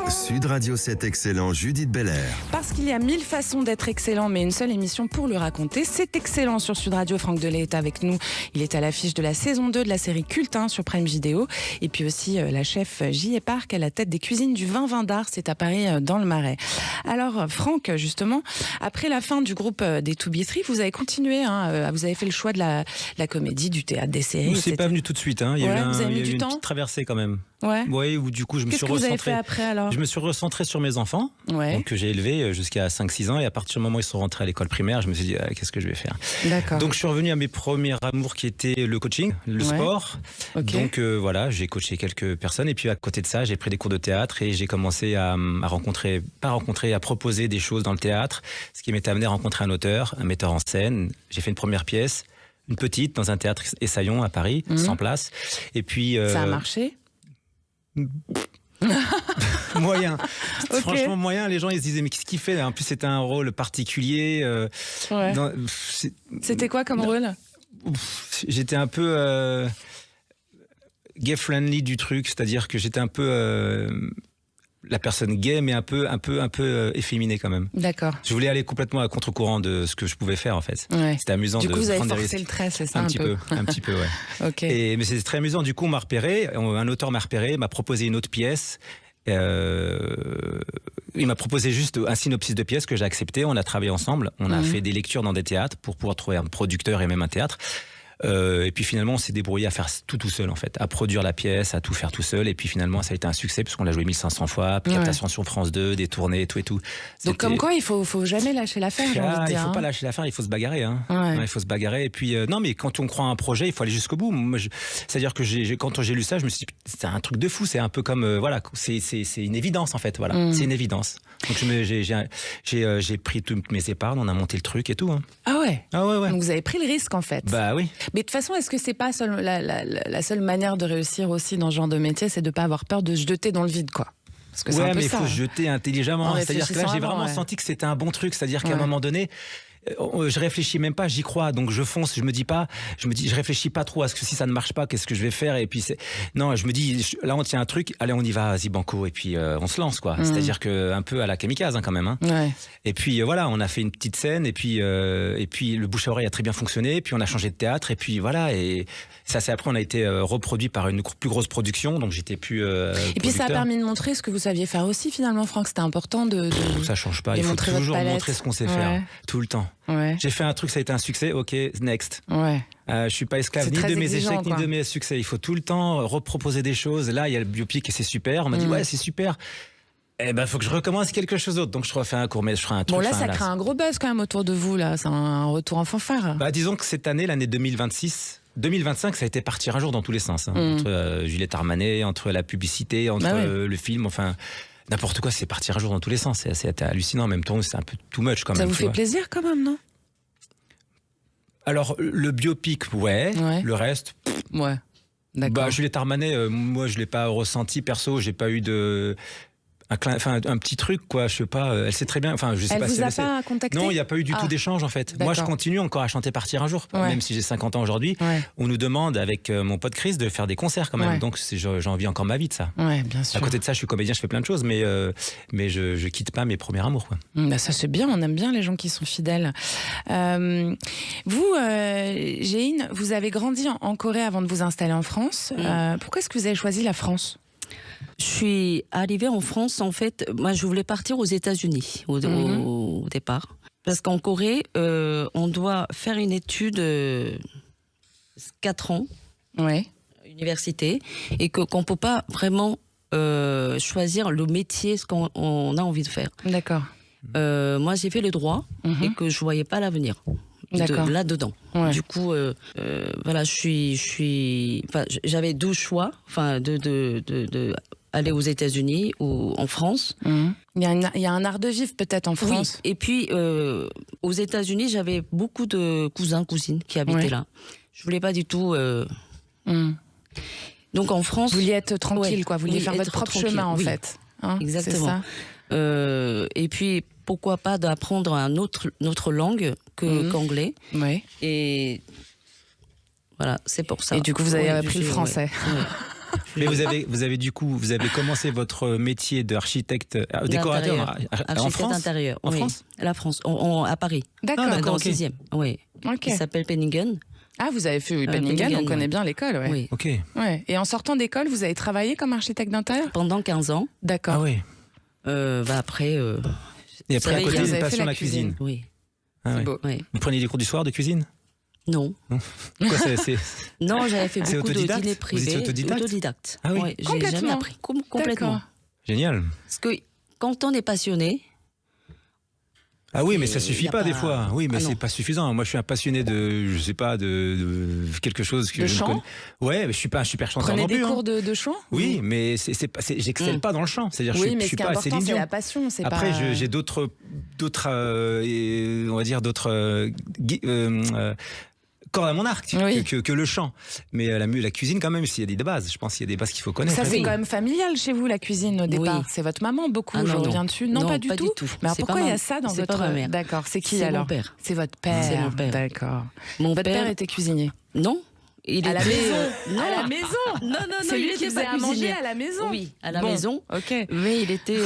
A: Sud Radio 7 excellent, Judith Belair.
B: Parce qu'il y a 1000 façons d'être excellent, mais une seule émission pour le raconter. C'est excellent sur Sud Radio. Franck Delay est avec nous. Il est à l'affiche de la saison 2 de la série Culte sur Prime Video. Et puis aussi la chef J.E. Park à la tête des cuisines du Vin d'Art. C'est à Paris, dans le Marais. Alors, Franck, justement, après la fin du groupe des To Be Three, vous avez continué. Vous avez fait le choix de la comédie, du théâtre, des séries.
C: C'est pas venu tout de suite. Il y a eu une petite traversée quand même.
B: Ouais.
C: Où du coup, je me suis recentré.
B: Qu'est-ce que vous avez fait après alors ?
C: Je me suis recentré sur mes enfants, donc, que j'ai élevés jusqu'à 5-6 ans. Et à partir du moment où ils sont rentrés à l'école primaire, je me suis dit, qu'est-ce que je vais faire ?
B: D'accord.
C: Donc, je suis revenu à mes premiers amours qui étaient le coaching, le sport.
B: Okay.
C: Donc, voilà, j'ai coaché quelques personnes. Et puis, à côté de ça, j'ai pris des cours de théâtre et j'ai commencé à proposer des choses dans le théâtre. Ce qui m'était amené à rencontrer un auteur, un metteur en scène. J'ai fait une première pièce, une petite, dans un théâtre Essaillon à Paris, 100 places. Et puis.
B: Ça a marché ?
C: Moyen. Franchement moyen. Les gens ils se disaient mais qu'est-ce qu'il fait ? En plus c'était un rôle particulier.
B: C'était quoi comme rôle ?
C: J'étais un peu gay friendly du truc, c'est-à-dire que j'étais un peu la personne gay mais un peu efféminée quand même.
B: D'accord.
C: Je voulais aller complètement à contre-courant de ce que je pouvais faire en fait. C'était amusant
B: de prendre des risques. Du coup vous avez forcé
C: le
B: trait, c'est ça
C: un petit peu, ouais.
B: Ok.
C: Mais c'était très amusant. Du coup on m'a repéré, un auteur m'a repéré, m'a proposé une autre pièce. Il m'a proposé juste un synopsis de pièce que j'ai accepté. On a travaillé ensemble. On a fait des lectures dans des théâtres pour pouvoir trouver un producteur et même un théâtre. Et puis finalement, on s'est débrouillé à faire tout seul en fait, à produire la pièce, à tout faire tout seul. Et puis finalement, ça a été un succès puisqu'on l'a joué 1500 fois, captation sur France 2, des tournées, tout et tout.
B: Donc comme quoi, il faut jamais lâcher l'affaire. J'ai envie de dire,
C: il faut pas lâcher l'affaire, il faut se bagarrer. Il faut se bagarrer. Et puis non, mais quand on croit à un projet, il faut aller jusqu'au bout. C'est-à-dire que quand j'ai lu ça, je me suis dit c'est un truc de fou. C'est un peu comme c'est une évidence en fait. Voilà, c'est une évidence. Donc j'ai pris toutes mes épargnes, on a monté le truc et tout.
B: Ah ouais.
C: Ouais.
B: Donc vous avez pris le risque en fait.
C: Bah oui.
B: Mais de toute façon, est-ce que c'est pas la seule manière de réussir aussi dans ce genre de métier, c'est de pas avoir peur de se jeter dans le vide, quoi. Parce que
C: mais il faut se jeter intelligemment. C'est-à-dire que là, j'ai vraiment
B: senti
C: que c'était un bon truc. C'est-à-dire qu'à un moment donné, je réfléchis même pas, j'y crois, donc je fonce. Je réfléchis pas trop à ce que si ça ne marche pas, qu'est-ce que je vais faire. Et puis non, je me dis, là on tient un truc, allez on y va, vas-y banco, et puis on se lance quoi. C'est-à-dire que un peu à la kamikaze quand même.
B: Ouais.
C: Et puis voilà, on a fait une petite scène, et puis le bouche à oreille a très bien fonctionné. Et puis on a changé de théâtre, et puis voilà. Et ça, c'est après on a été reproduit par une plus grosse production, donc j'étais plus.
B: Et puis ça a permis de montrer ce que vous saviez faire aussi finalement, Franck. C'était important de
C: ça change pas.
B: de
C: Il faut
B: montrer votre
C: toujours
B: palette.
C: montrer ce qu'on sait faire tout le temps.
B: Ouais.
C: J'ai fait un truc, ça a été un succès, ok, next.
B: Ouais.
C: Je suis pas esclave
B: C'est
C: ni
B: très
C: de mes
B: exigeant,
C: échecs
B: quoi.
C: ni de mes succès. Il faut tout le temps reproposer des choses. Là, il y a le biopic et c'est super. On m'a dit ouais, c'est super. Eh ben, faut que je recommence quelque chose d'autre. Donc je refais un court, mais je ferai un truc.
B: Bon là, ça crée un gros buzz quand même autour de vous là. C'est un retour en fanfare.
C: Bah, disons que cette année, l'année 2025, ça a été partir un jour dans tous les sens. Entre Juliette Armanet, entre la publicité, entre le film, enfin. N'importe quoi, c'est partir un jour dans tous les sens. C'est assez hallucinant. En même temps, c'est un peu too much quand même.
B: Ça vous fait plaisir quand même, non?
C: Alors, le biopic, ouais. Le reste,
B: ouais. D'accord.
C: Bah, Juliette Armanet, moi, je l'ai pas ressenti perso. J'ai pas eu de. Un petit truc, quoi, je sais pas, elle sait très bien, enfin, je sais
B: elle
C: pas si
B: vous a pas contacté?
C: Non, il n'y a pas eu du tout d'échange, en fait. Moi, je continue encore à chanter Partir un jour, même si j'ai 50 ans aujourd'hui. On nous demande, avec mon pote Chris, de faire des concerts quand même. Donc, j'ai envie encore ma vie de ça.
B: Ouais, bien sûr.
C: À côté de ça, je suis comédien, je fais plein de choses, mais je quitte pas mes premiers amours, quoi.
B: Bah ça, c'est bien, on aime bien les gens qui sont fidèles. Vous, Jeanne, vous avez grandi en Corée avant de vous installer en France. Pourquoi est-ce que vous avez choisi la France?
D: Je suis arrivée en France, en fait, moi je voulais partir aux États-Unis au départ. Parce qu'en Corée, on doit faire une étude 4 ans, université, et qu'on ne peut pas vraiment choisir le métier, ce qu'on a envie de faire.
B: D'accord.
D: Moi j'ai fait le droit et que je ne voyais pas l'avenir. Là-dedans. Du coup, voilà, j'avais 2 choix, enfin, de aller aux États-Unis ou en France.
B: Il y a un art de vivre peut-être en France.
D: Oui. Et puis, aux États-Unis, j'avais beaucoup de cousins, cousines qui habitaient là. Je voulais pas du tout. Donc en France.
B: Vous vouliez être tranquille, quoi. Vous vouliez faire votre propre chemin, en fait. Hein,
D: exactement. C'est ça. Et puis, pourquoi pas d'apprendre une autre langue qu'anglais. Et voilà, c'est pour ça.
B: Et du coup, vous avez appris le français.
C: Mais vous avez commencé votre métier d'architecte, décorateur en France,
D: d'intérieur.
C: En France,
D: la France, à Paris.
B: D'accord.
D: Dans le 6e. Oui. Qui s'appelle Penningen.
B: Ah, vous avez fait Penningen, on connaît bien l'école,
D: Oui.
C: Ok.
B: Ouais. Et en sortant d'école, vous avez travaillé comme architecte d'intérieur?
D: Pendant 15 ans.
B: D'accord.
C: Ah oui.
D: Après.
C: Et après, à côté, une passion la cuisine.
D: Oui.
C: Ah,
B: c'est beau.
D: Oui.
C: Vous preniez des cours du soir de cuisine?
D: Non.
C: Quoi,
D: non, j'avais fait beaucoup de dîners privés.
C: Vous étiez autodidacte?
D: Ah oui.
B: Ouais,
D: j'ai jamais appris. Complètement.
C: Génial.
D: Parce que quand on est passionné.
C: Ah oui, mais ça suffit pas des fois. Oui, mais c'est pas suffisant. Moi, je suis un passionné de, je sais pas, de quelque chose que
B: de
C: je
B: chant.
C: ne connais. Ouais, mais je suis pas un super chanteur non plus.
B: Prenez des cours de chant?
C: Oui, mais j'excelle pas dans le chant. C'est-à-dire, je suis pas Céline Dion.
B: C'est la passion.
C: Après, j'ai d'autres, on va dire d'autres cordes à mon arc que le chant. Mais la cuisine, quand même, s'il y a des bases, je pense qu'il y a des bases qu'il faut connaître.
B: Ça, c'est quand même familial chez vous, la cuisine, au départ. C'est votre maman, beaucoup, je reviens dessus. Non, pas du tout. Mais alors, pourquoi il y a ça dans votre...
D: C'est pas ma mère.
B: D'accord, c'est qui alors?
D: C'est mon père.
B: C'est votre père.
D: C'est mon père.
B: D'accord.
D: Votre
B: père était cuisinier?
D: Non.
B: À la maison.
D: Non.
B: À la maison.
D: Non.
B: C'est lui qui faisait à manger à la maison.
D: Oui, à la maison.
B: Ok.
D: Mais il était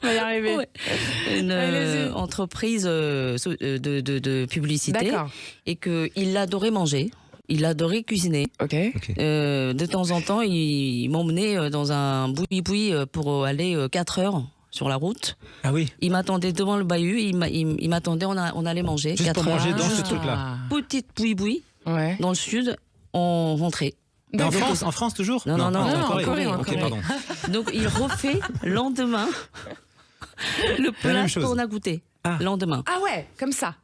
B: on va y arriver.
D: Une entreprise de publicité.
B: D'accord.
D: Et qu'il adorait manger. Il adorait cuisiner.
B: Ok.
D: De temps en temps, il m'emmenait dans un boui-boui pour aller 4 heures sur la route.
C: Ah oui.
D: Il m'attendait devant le bahut, il m'attendait, on allait manger.
C: Juste
D: 4
C: pour
D: heures.
C: manger dans ce truc-là.
D: Petite boui-boui, dans le sud, on rentrait.
C: En France toujours?
D: Non,
C: en Corée.
D: Ok,
C: pardon.
D: Donc il refait le lendemain le plat qu'on a goûté. Lendemain.
B: Ah ouais, comme ça.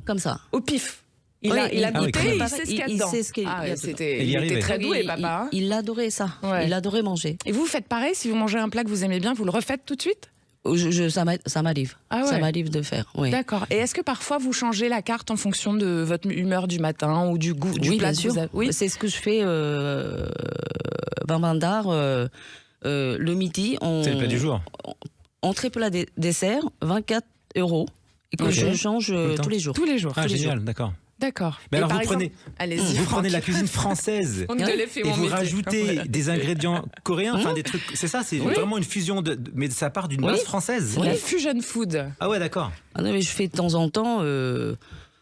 D: Au pif.
B: Il a goûté, il
D: sait
B: sait ce qu'il y a dedans. Il était très doué, papa.
D: Il adorait ça. Il adorait manger.
B: Et vous faites pareil, si vous mangez un plat que vous aimez bien, vous le refaites tout de suite?
D: Ça m'arrive. Ça m'arrive de faire. Oui.
B: D'accord. Et est-ce que parfois vous changez la carte en fonction de votre humeur du matin ou du goût du plat?
D: Bien sûr. Oui, c'est ce que je fais. Bambandar, le midi.
C: C'est le plat du jour.
D: Entrée plat dessert, 24 €. Et que
C: Ok.
D: je change
C: le temps.
D: tous les jours.
B: Tous les jours.
C: Ah,
B: tous les
C: génial,
B: jours.
C: d'accord.
B: D'accord.
C: Mais
B: Et
C: alors
B: par
C: vous prenez,
B: allez-y,
C: vous
B: Franck.
C: prenez la cuisine française
B: On ne te l'ai fait
C: et
B: mon
C: vous
B: métier.
C: rajoutez
B: Voilà.
C: des ingrédients coréens, enfin des trucs. C'est ça, c'est vraiment une fusion mais ça part d'une base française.
B: La fusion food.
C: Ah ouais, d'accord.
D: Ah non, mais je fais de temps en temps.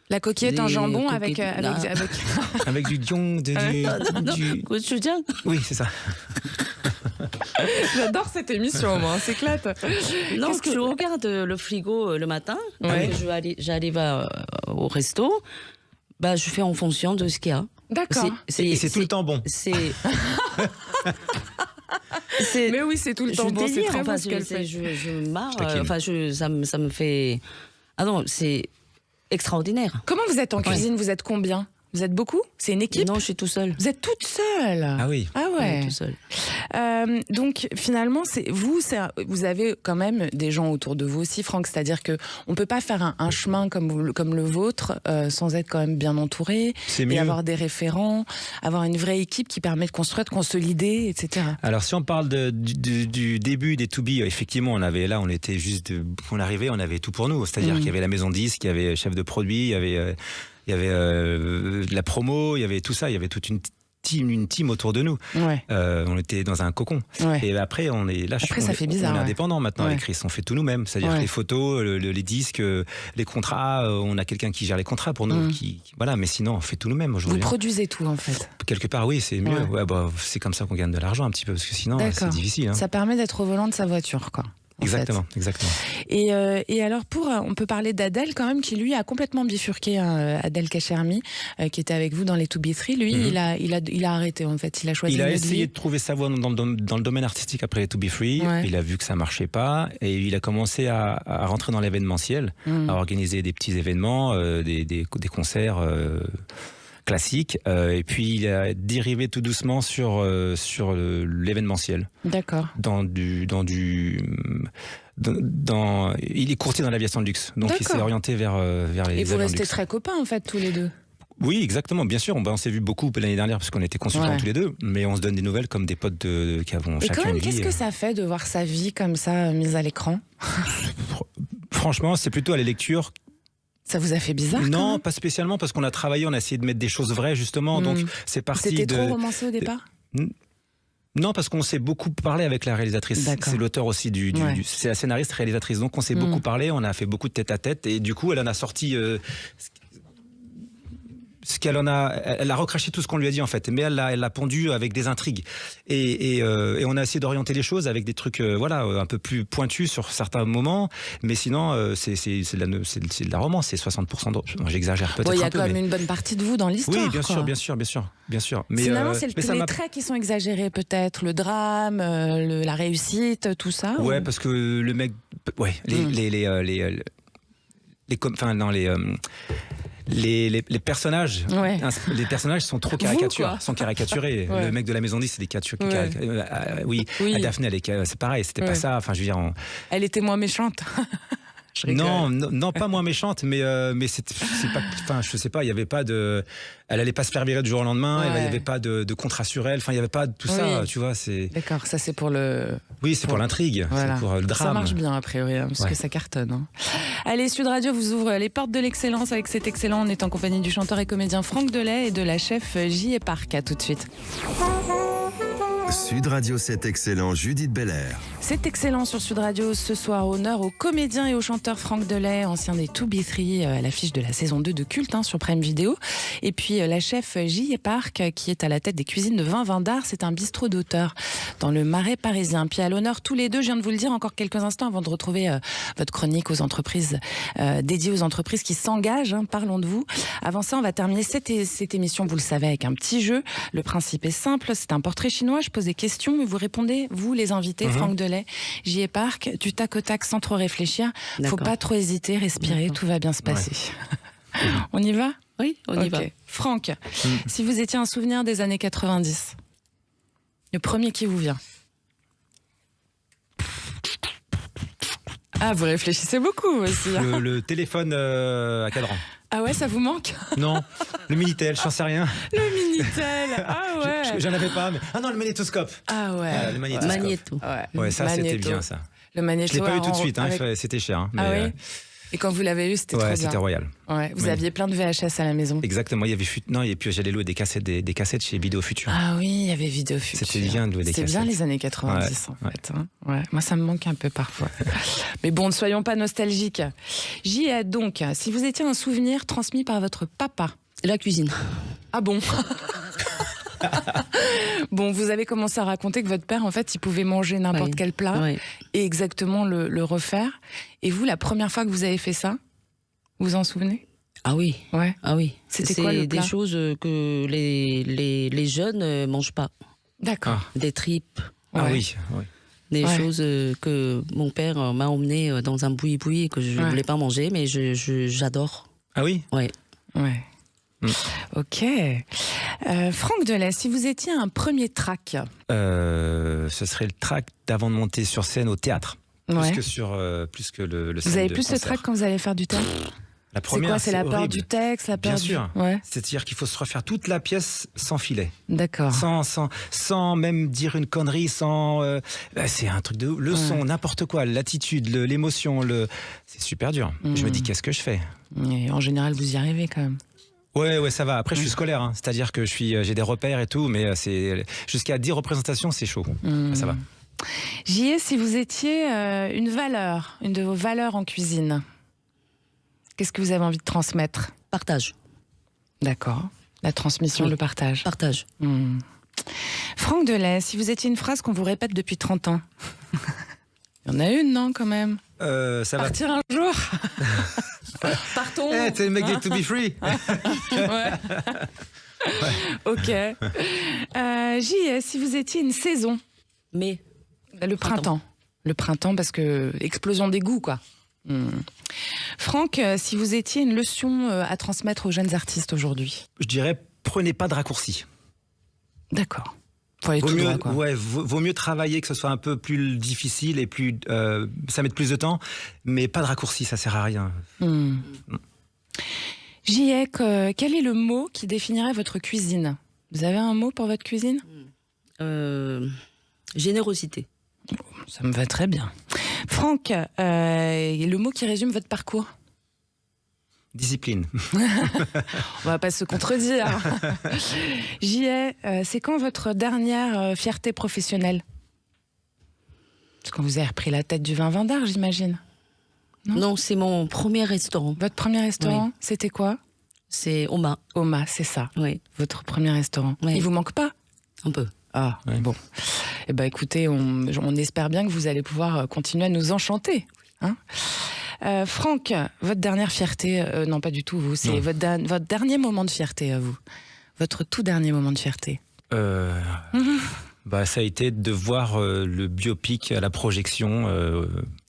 B: La coquillette en
D: Des
B: jambon
D: coquillettes-
B: avec
C: Avec du dion, du.
D: Quoi, tu tiens
C: Oui, c'est ça.
B: J'adore cette émission, moi, on s'éclate.
D: Non,
B: Qu'est-ce que-
D: je regarde le frigo le matin.
B: Ouais.
D: Quand j'arrive au resto. Bah, je fais en fonction de ce qu'il y a.
B: D'accord.
C: Et c'est tout le temps bon.
D: C'est.
B: Mais oui, c'est tout le temps
D: je
B: bon, c'est
D: délire,
B: très
D: enfin,
B: bon ce qu'elle fait.
D: je marre.
C: Je taquine.
D: Enfin, ça me fait. Ah non, c'est extraordinaire.
B: Comment vous êtes en cuisine? Vous êtes combien? Vous êtes beaucoup? C'est une équipe?
D: Non, je suis tout seul.
B: Vous êtes toute seule?
C: Ah oui.
B: Ah ouais.
D: Tout seul.
B: Donc finalement, vous avez quand même des gens autour de vous aussi, Franck. C'est-à-dire que on peut pas faire un chemin comme le vôtre sans être quand même bien entouré
C: C'est
B: et
C: mieux.
B: avoir des référents, avoir une vraie équipe qui permet de construire, de consolider, etc.
C: Alors si on parle du début des To Be, effectivement, on était juste, on arrivait, on avait tout pour nous. C'est-à-dire qu'il y avait la maison disque, il y avait chef de produit, il y avait de la promo, il y avait tout ça, il y avait toute une team autour de nous.
B: Ouais.
C: On était dans un cocon.
B: Ouais.
C: Et après, on est là.
B: Après, ça fait bizarre,
C: On est
B: ouais.
C: indépendant maintenant
B: Ouais.
C: avec Chris. On fait tout nous-mêmes. C'est-à-dire
B: Ouais.
C: que les photos, les disques, les contrats. On a quelqu'un qui gère les contrats pour nous. Voilà. Mais sinon, on fait tout nous-mêmes
B: Vous
C: aujourd'hui.
B: produisez tout en fait.
C: Quelque part, oui, c'est mieux.
B: Ouais.
C: Ouais, bah, c'est comme ça qu'on gagne de l'argent un petit peu, parce que sinon, c'est
B: D'accord.
C: difficile. Hein.
B: Ça permet d'être au volant de sa voiture, quoi. en
C: Exactement,
B: fait.
C: exactement.
B: Et alors, on peut parler d'Adèle quand même, qui lui a complètement bifurqué, hein, Adèle Kachermi, qui était avec vous dans les To Be 3. Lui, il a arrêté en fait. Il a choisi.
C: Il a
B: une autre
C: essayé
B: vie.
C: de trouver sa voie dans le domaine artistique après les To Be Free.
B: Ouais.
C: Il a vu que ça marchait pas et il a commencé à rentrer dans l'événementiel, à organiser des petits événements, des concerts classiques. Et puis il a dérivé tout doucement sur l'événementiel.
B: D'accord.
C: Il est courtier dans l'aviation de luxe, donc il s'est
B: D'accord.
C: orienté vers les
B: Et vous
C: avions de
B: restez
C: luxe.
B: très copains en fait, tous les deux.
C: Oui, exactement, bien sûr. On s'est vu beaucoup l'année dernière parce qu'on était consultants
B: Ouais.
C: tous les deux, mais on se donne des nouvelles comme des potes qui avons
B: Et
C: chacun
B: quand même,
C: une vie.
B: qu'est-ce que ça fait de voir sa vie comme ça mise à l'écran?
C: Franchement, c'est plutôt à la lecture.
B: Ça vous a fait bizarre? quand
C: Non,
B: même
C: pas spécialement, parce qu'on a travaillé, on a essayé de mettre des choses vraies, justement. Donc, c'est parti
B: C'était
C: de.
B: trop romancé au départ?
C: Non, parce qu'on s'est beaucoup parlé avec la réalisatrice.
B: D'accord.
C: C'est l'auteur aussi
B: Ouais.
C: c'est la scénariste réalisatrice. Donc, on s'est beaucoup parlé, on a fait beaucoup de tête à tête. Et du coup, elle en a sorti. Elle a recraché tout ce qu'on lui a dit en fait, mais elle l'a pondu avec des intrigues et on a essayé d'orienter les choses avec des trucs un peu plus pointus sur certains moments, mais sinon c'est de la romance, c'est 60% de... J'exagère peut-être
B: Il y
C: un
B: a
C: peu,
B: quand même
C: mais...
B: une bonne partie de vous dans l'histoire.
C: Oui, bien
B: quoi.
C: sûr. Mais,
B: Finalement, c'est
C: mais ça
B: les
C: m'a-
B: traits qui sont exagérés peut-être, le drame, la réussite, tout ça.
C: Ouais,
B: ou-
C: parce que le mec, ouais, les personnages,
B: Ouais.
C: les personnages sont trop caricaturés.
B: Ouais.
C: Le mec de la maison 10, c'est des caricatures.
B: Ouais.
C: Oui,
B: Oui.
C: Daphné, c'est pareil, c'était
B: Ouais.
C: pas ça. Enfin, je veux dire,
B: Elle était moins méchante. Je rigole.
C: non, pas moins méchante, mais c'est pas. Enfin, je sais pas, il y avait pas de. Elle allait pas se faire virer du jour au lendemain.
B: Ouais.
C: Il y avait pas de contrat sur elle. Enfin, il y avait pas de tout ça.
B: Oui.
C: Tu vois, c'est.
B: D'accord, ça c'est pour le...
C: Oui, c'est pour l'intrigue,
B: Voilà.
C: c'est pour le drame.
B: Ça marche bien a priori, hein, parce
C: Ouais.
B: que ça cartonne. Hein. Allez, Sud Radio vous ouvre les portes de l'excellence avec cet excellent. On est en compagnie du chanteur et comédien Franck Delay et de la chef J. Park. À tout de suite.
A: Sud Radio 7 excellent, Judith Belair.
B: C'est excellent sur Sud Radio ce soir. Honneur au comédien et au chanteur Franck Delay, ancien des To Be 3, à l'affiche de la saison 2 de Culte sur Prime Video. Et puis la chef J. Park, qui est à la tête des cuisines de Vin d'Art. C'est un bistrot d'auteur dans le Marais parisien. Puis à l'honneur tous les deux, je viens de vous le dire encore quelques instants avant de retrouver votre chronique aux entreprises, dédiée aux entreprises qui s'engagent. Parlons de vous. Avant ça, on va terminer cette émission, vous le savez, avec un petit jeu. Le principe est simple, c'est un portrait chinois. Je pose des questions et vous répondez, vous les invités, Franck Delay, J. Park, du tac au tac sans trop réfléchir. Faut
D: D'accord.
B: pas trop hésiter, respirer, tout va bien se passer. On y va?
D: Oui, on y va.
B: Franck, si vous étiez un souvenir des années 90, le premier qui vous vient? Ah, vous réfléchissez beaucoup aussi. Hein.
C: Le téléphone à cadran.
B: Ah ouais, ça vous manque?
C: Non, le Minitel, j'en sais rien.
B: Le Minitel. Ah ouais.
C: J'en avais pas, mais... Ah non, le magnétoscope.
B: Ah ouais.
C: Le magnétoscope.
D: Magnéto.
B: Ouais,
C: Ouais, ça c'était
B: Magnéto.
C: bien ça.
B: Le
C: Je
B: magnéto.
C: l'ai pas eu tout de
B: en-
C: suite,
B: avec-
C: c'était cher. Hein,
B: Ah
C: mais,
B: oui. Et quand vous l'avez eu, c'était trop
C: Ouais,
B: bien.
C: c'était royal.
B: Ouais, vous
C: Oui.
B: aviez plein de VHS à la maison.
C: Exactement, il y avait non, et puis j'allais louer des cassettes chez Vidéo Futur.
B: Ah oui, il y avait Vidéo Futur.
C: C'était bien de louer des
B: C'était
C: cassettes.
B: bien les années 90 en fait. Hein. Ouais. Moi, ça me manque un peu parfois. Mais bon, ne soyons pas nostalgiques. J'y ai donc, si vous étiez un souvenir transmis par votre papa.
D: La cuisine.
B: Ah bon. Bon, vous avez commencé à raconter que votre père, en fait, il pouvait manger n'importe
D: Oui.
B: quel plat
D: Ouais.
B: et exactement le refaire. Et vous, la première fois que vous avez fait ça, vous vous en souvenez?
D: Ah oui.
B: Ouais.
D: Ah oui.
B: C'était
D: C'est
B: quoi le
D: des
B: plat
D: choses que les jeunes ne mangent pas.
B: D'accord.
D: Des tripes.
C: Ah
B: Ouais.
C: oui, oui.
D: Des
B: Ouais.
D: choses que mon père m'a emmené dans un boui-boui et que je ne
B: Ouais.
D: voulais pas manger, mais j'adore.
C: Ah oui.
D: Ouais.
B: Ouais.
C: Mm.
B: Ok. Franck Delay, si vous étiez un premier track,
C: Ce serait le track d'avant de monter sur scène au théâtre.
B: ouais.
C: Plus que le
B: Vous
C: scène
B: avez
C: de
B: plus de
C: concert.
B: track quand vous allez faire du théâtre?
C: La
B: C'est
C: première,
B: quoi? C'est la peur
C: horrible.
B: du texte, la peur
C: Bien sûr.
B: Ouais.
C: C'est-à-dire qu'il faut se refaire toute la pièce sans filet.
B: D'accord.
C: Sans même dire une connerie, c'est un truc de... Le son, n'importe quoi, l'attitude, l'émotion, c'est super dur. Je me dis, qu'est-ce que je fais?
B: Et en général, vous y arrivez quand même.
C: Ouais, ça va. Après, je suis scolaire, hein. C'est-à-dire que j'ai des repères et tout, mais c'est jusqu'à 10 représentations, c'est chaud. Ça va.
B: J'y ai, si vous étiez une valeur, une de vos valeurs en cuisine, qu'est-ce que vous avez envie de transmettre?
D: Partage.
B: D'accord. La transmission,
D: Oui.
B: le partage.
D: Partage.
B: Franck Delay, si vous étiez une phrase qu'on vous répète depuis 30 ans. Il y en a une, non, quand même?
C: Ça va.
B: Partir un jour. Partons.
C: Eh, t'es le mec des To Be Free.
B: Ouais. Ok. J'y ai, si vous étiez une saison.
D: Mais
B: Le printemps. Le printemps, parce que explosion des goûts, quoi. Franck, si vous étiez une leçon à transmettre aux jeunes artistes aujourd'hui.
C: Je dirais, prenez pas de raccourcis.
B: D'accord. Faut aller
C: Vaut
B: tout
C: mieux,
B: droit, quoi.
C: vaut mieux travailler, que ce soit un peu plus difficile et ça mette plus de temps, mais pas de raccourcis, ça sert à rien.
B: J'y ai, quel est le mot qui définirait votre cuisine? Vous avez un mot pour votre cuisine?
D: générosité.
B: Ça me va très bien. Franck, le mot qui résume votre parcours?
C: Discipline.
B: On va pas se contredire. J'y ai, c'est quand votre dernière fierté professionnelle? Parce qu'on vous avez repris la tête du vin d'Art, j'imagine.
D: Non, c'est mon premier restaurant.
B: Votre premier restaurant,
D: Oui.
B: c'était quoi?
D: C'est Oma.
B: Oma, c'est ça.
D: Oui,
B: Votre premier restaurant.
D: Oui.
B: Il vous manque pas?
D: un peu.
B: Ah,
C: Ouais.
B: bon. Eh ben, écoutez, on espère bien que vous allez pouvoir continuer à nous enchanter. Hein. Franck, votre dernière fierté, non pas du tout vous, c'est
C: Non.
B: votre dernier moment de fierté à vous. Votre tout dernier moment de fierté.
C: Ça a été de voir le biopic à la projection.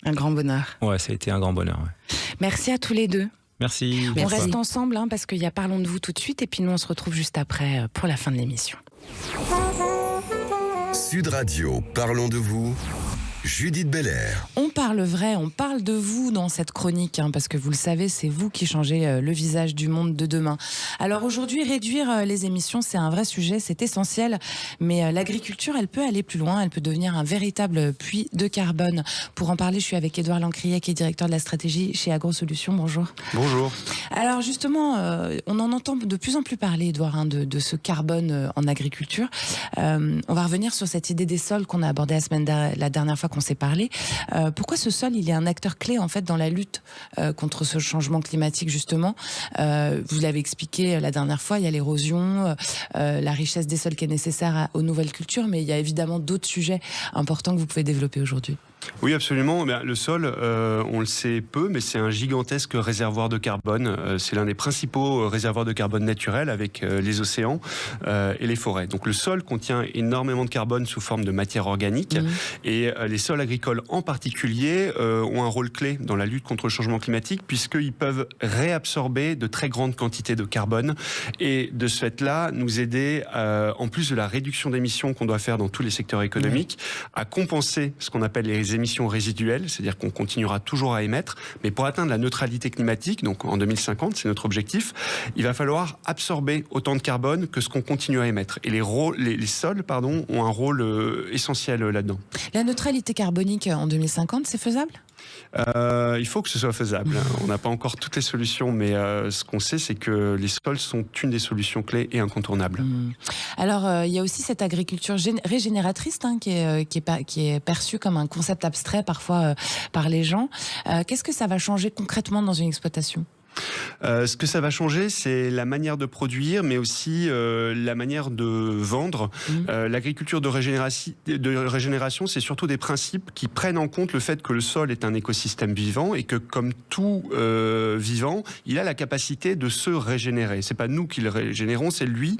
B: Un grand bonheur.
C: Ouais, ça a été un grand bonheur. Ouais.
B: Merci à tous les deux.
C: Merci.
B: On
D: Merci.
B: reste ensemble hein, parce qu'il y a Parlons de vous tout de suite et puis nous on se retrouve juste après pour la fin de l'émission.
A: Sud Radio, parlons de vous. Judith Belair.
B: On parle vrai, on parle de vous dans cette chronique, hein, parce que vous le savez, c'est vous qui changez le visage du monde de demain. Alors aujourd'hui, réduire les émissions, c'est un vrai sujet, c'est essentiel, mais l'agriculture, elle peut aller plus loin, elle peut devenir un véritable puits de carbone. Pour en parler, je suis avec Édouard Lancriet, qui est directeur de la stratégie chez AgroSolutions. Bonjour.
E: Bonjour.
B: Alors justement, on en entend de plus en plus parler, Édouard, hein, de ce carbone en agriculture. On va revenir sur cette idée des sols qu'on a abordée la dernière fois qu'on s'est parlé. Pourquoi ce sol, il est un acteur clé en fait dans la lutte contre ce changement climatique justement. Vous l'avez expliqué la dernière fois, il y a l'érosion, la richesse des sols qui est nécessaire aux nouvelles cultures, mais il y a évidemment d'autres sujets importants que vous pouvez développer aujourd'hui.
E: Oui, absolument. Le sol, on le sait peu, mais c'est un gigantesque réservoir de carbone. C'est l'un des principaux réservoirs de carbone naturels avec les océans et les forêts. Donc le sol contient énormément de carbone sous forme de matière organique et les sols agricoles en particulier ont un rôle clé dans la lutte contre le changement climatique puisqu'ils peuvent réabsorber de très grandes quantités de carbone et de ce fait-là nous aider, en plus de la réduction d'émissions qu'on doit faire dans tous les secteurs économiques, à compenser ce qu'on appelle les émissions résiduelles, c'est-à-dire qu'on continuera toujours à émettre, mais pour atteindre la neutralité climatique, donc en 2050, c'est notre objectif, il va falloir absorber autant de carbone que ce qu'on continue à émettre. Et les sols ont un rôle essentiel là-dedans.
B: La neutralité carbonique en 2050, c'est faisable ?
E: Il faut que ce soit faisable. On n'a pas encore toutes les solutions, mais ce qu'on sait, c'est que les sols sont une des solutions clés et incontournables.
B: Alors, il y a aussi cette agriculture régénératrice qui est perçue comme un concept abstrait parfois par les gens. Qu'est-ce que ça va changer concrètement dans une exploitation ?
E: Ce que ça va changer, c'est la manière de produire, mais aussi la manière de vendre. L'agriculture de régénération, c'est surtout des principes qui prennent en compte le fait que le sol est un écosystème vivant et que, comme tout vivant, il a la capacité de se régénérer. C'est pas nous qui le régénérons, c'est lui.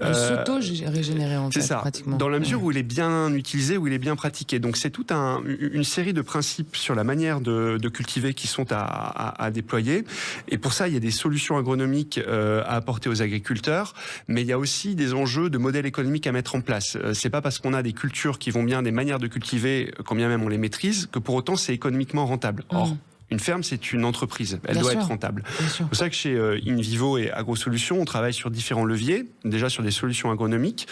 B: Il s'auto-régénérer en fait,
E: c'est ça,
B: pratiquement.
E: dans la mesure où il est bien utilisé, où il est bien pratiqué. Donc c'est toute une série de principes sur la manière de cultiver qui sont à déployer. Et pour ça, il y a des solutions agronomiques à apporter aux agriculteurs, mais il y a aussi des enjeux de modèles économiques à mettre en place. C'est pas parce qu'on a des cultures qui vont bien, des manières de cultiver, quand bien même on les maîtrise, que pour autant c'est économiquement rentable. Or, une ferme, c'est une entreprise. Elle doit être rentable. C'est pour ça que chez InVivo et AgroSolutions, on travaille sur différents leviers. Déjà sur des solutions agronomiques.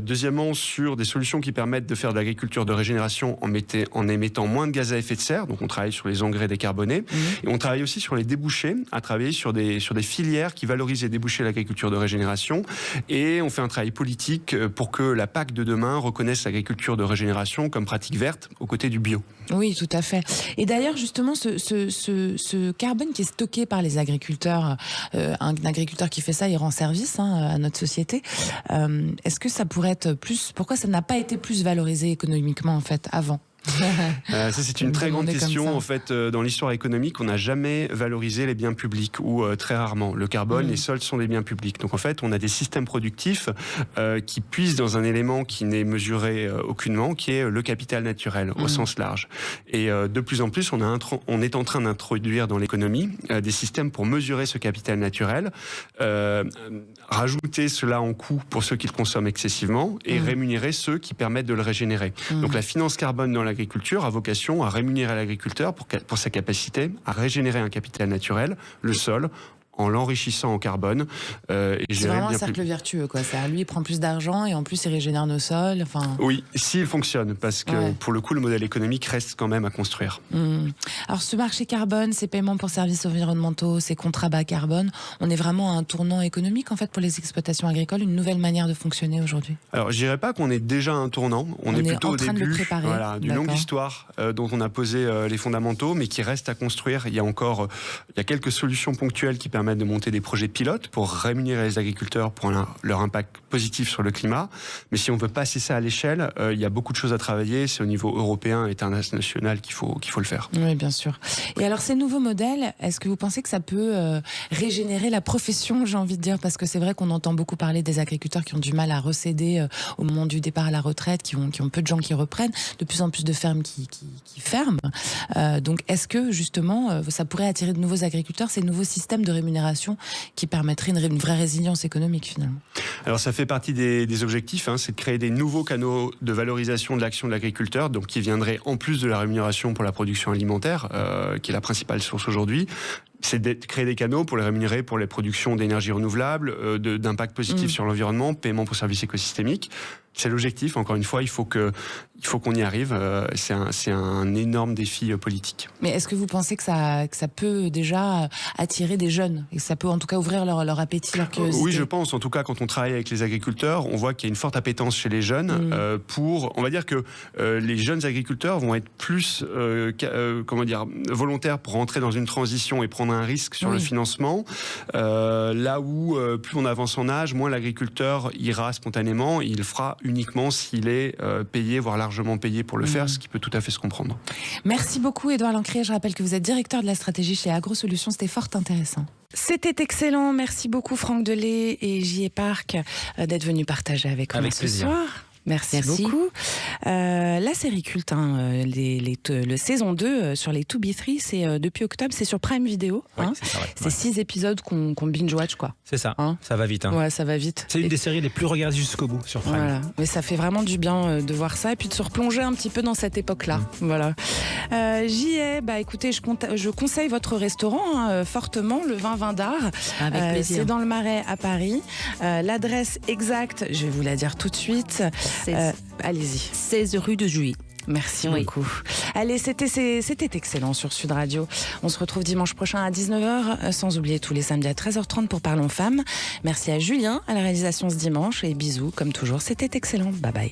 E: Deuxièmement, sur des solutions qui permettent de faire de l'agriculture de régénération en émettant moins de gaz à effet de serre. Donc on travaille sur les engrais décarbonés. Et on travaille aussi sur les débouchés, à travailler sur des filières qui valorisent les débouchés de l'agriculture de régénération. Et on fait un travail politique pour que la PAC de demain reconnaisse l'agriculture de régénération comme pratique verte aux côtés du bio.
B: Oui, tout à fait. Et d'ailleurs, justement, ce carbone qui est stocké par les agriculteurs, un agriculteur qui fait ça, il rend service à notre société. Est-ce que ça pourrait être plus... Pourquoi ça n'a pas été plus valorisé économiquement, en fait, avant ?
E: Ça, c'est une très grande question. En fait, dans l'histoire économique, on n'a jamais valorisé les biens publics, ou très rarement. Le carbone, les sols sont des biens publics. Donc en fait, on a des systèmes productifs qui puisent dans un élément qui n'est mesuré aucunement, qui est le capital naturel au sens large. Et de plus en plus, on est en train d'introduire dans l'économie des systèmes pour mesurer ce capital naturel, rajouter cela en coût pour ceux qui le consomment excessivement et rémunérer ceux qui permettent de le régénérer. Donc la finance carbone dans l'agriculture a vocation à rémunérer l'agriculteur pour sa capacité à régénérer un capital naturel, le sol, en l'enrichissant en carbone.
B: C'est vraiment un cercle vertueux, quoi. C'est à lui, il prend plus d'argent et en plus il régénère nos sols. Enfin...
E: Oui, s'il fonctionne, parce que pour le coup, le modèle économique reste quand même à construire.
B: Alors ce marché carbone, ces paiements pour services environnementaux, ces contrats bas carbone, on est vraiment à un tournant économique en fait pour les exploitations agricoles, une nouvelle manière de fonctionner aujourd'hui.
E: Alors je dirais pas qu'on est déjà à un tournant, on est plutôt
B: en
E: au
B: train
E: début
B: de le préparer.
E: d'une longue histoire dont on a posé les fondamentaux, mais qui reste à construire. Il y a quelques solutions ponctuelles qui permettent de monter des projets pilotes pour rémunérer les agriculteurs pour leur impact positif sur le climat. Mais si on veut passer ça à l'échelle, il y a beaucoup de choses à travailler. C'est au niveau européen et international qu'il faut le faire.
B: Oui, bien sûr. Et alors ces nouveaux modèles, est-ce que vous pensez que ça peut régénérer la profession, j'ai envie de dire, parce que c'est vrai qu'on entend beaucoup parler des agriculteurs qui ont du mal à recéder au moment du départ à la retraite, qui ont peu de gens qui reprennent, de plus en plus de fermes qui ferment. Donc est-ce que justement ça pourrait attirer de nouveaux agriculteurs, ces nouveaux systèmes de rémunération qui permettraient une vraie résilience économique finalement?
E: Alors ça fait partie des objectifs, c'est de créer des nouveaux canaux de valorisation de l'action de l'agriculteur, donc qui viendraient en plus de la rémunération pour la production alimentaire, qui est la principale source aujourd'hui. C'est de créer des canaux pour les rémunérer pour les productions d'énergie renouvelable, d'impact positif sur l'environnement, paiement pour services écosystémiques. C'est l'objectif. Encore une fois, il faut qu'on y arrive. C'est un énorme défi politique.
B: Mais est-ce que vous pensez que ça peut déjà attirer des jeunes et que ça peut en tout cas ouvrir leur appétit, leur curiosité?
E: Oui, je pense. En tout cas, quand on travaille avec les agriculteurs, on voit qu'il y a une forte appétence chez les jeunes on va dire que les jeunes agriculteurs vont être plus, volontaires pour rentrer dans une transition et prendre un risque sur le financement. Là où plus on avance en âge, moins l'agriculteur ira spontanément. Il le fera uniquement s'il est payé, voire largement payé pour le faire, ce qui peut tout à fait se comprendre.
B: Merci beaucoup Édouard Lancrier. Je rappelle que vous êtes directeur de la stratégie chez AgroSolutions. C'était fort intéressant. C'était excellent. Merci beaucoup Franck Delay et J.E. Park d'être venus partager avec nous ce soir. Merci beaucoup. La série culte, le saison 2 sur les 2B3, c'est depuis octobre, c'est sur Prime Video. C'est 6 épisodes qu'on binge-watch, quoi.
C: C'est ça, ça va vite.
B: Ouais, ça va vite.
C: C'est une des séries les plus regardées jusqu'au bout sur Prime.
B: Voilà. Mais ça fait vraiment du bien de voir ça et puis de se replonger un petit peu dans cette époque-là. Voilà. Écoutez, je conseille votre restaurant fortement, le Vin d'Art.
D: Avec plaisir.
B: C'est dans le Marais à Paris. L'adresse exacte, je vais vous la dire tout de suite.
D: Allez-y. 16 rue de Jouy.
B: Merci
D: Oui.
B: beaucoup. Allez, c'était excellent sur Sud Radio. On se retrouve dimanche prochain à 19h, sans oublier tous les samedis à 13h30 pour Parlons Femmes. Merci à Julien à la réalisation ce dimanche et bisous, comme toujours, c'était excellent. Bye bye.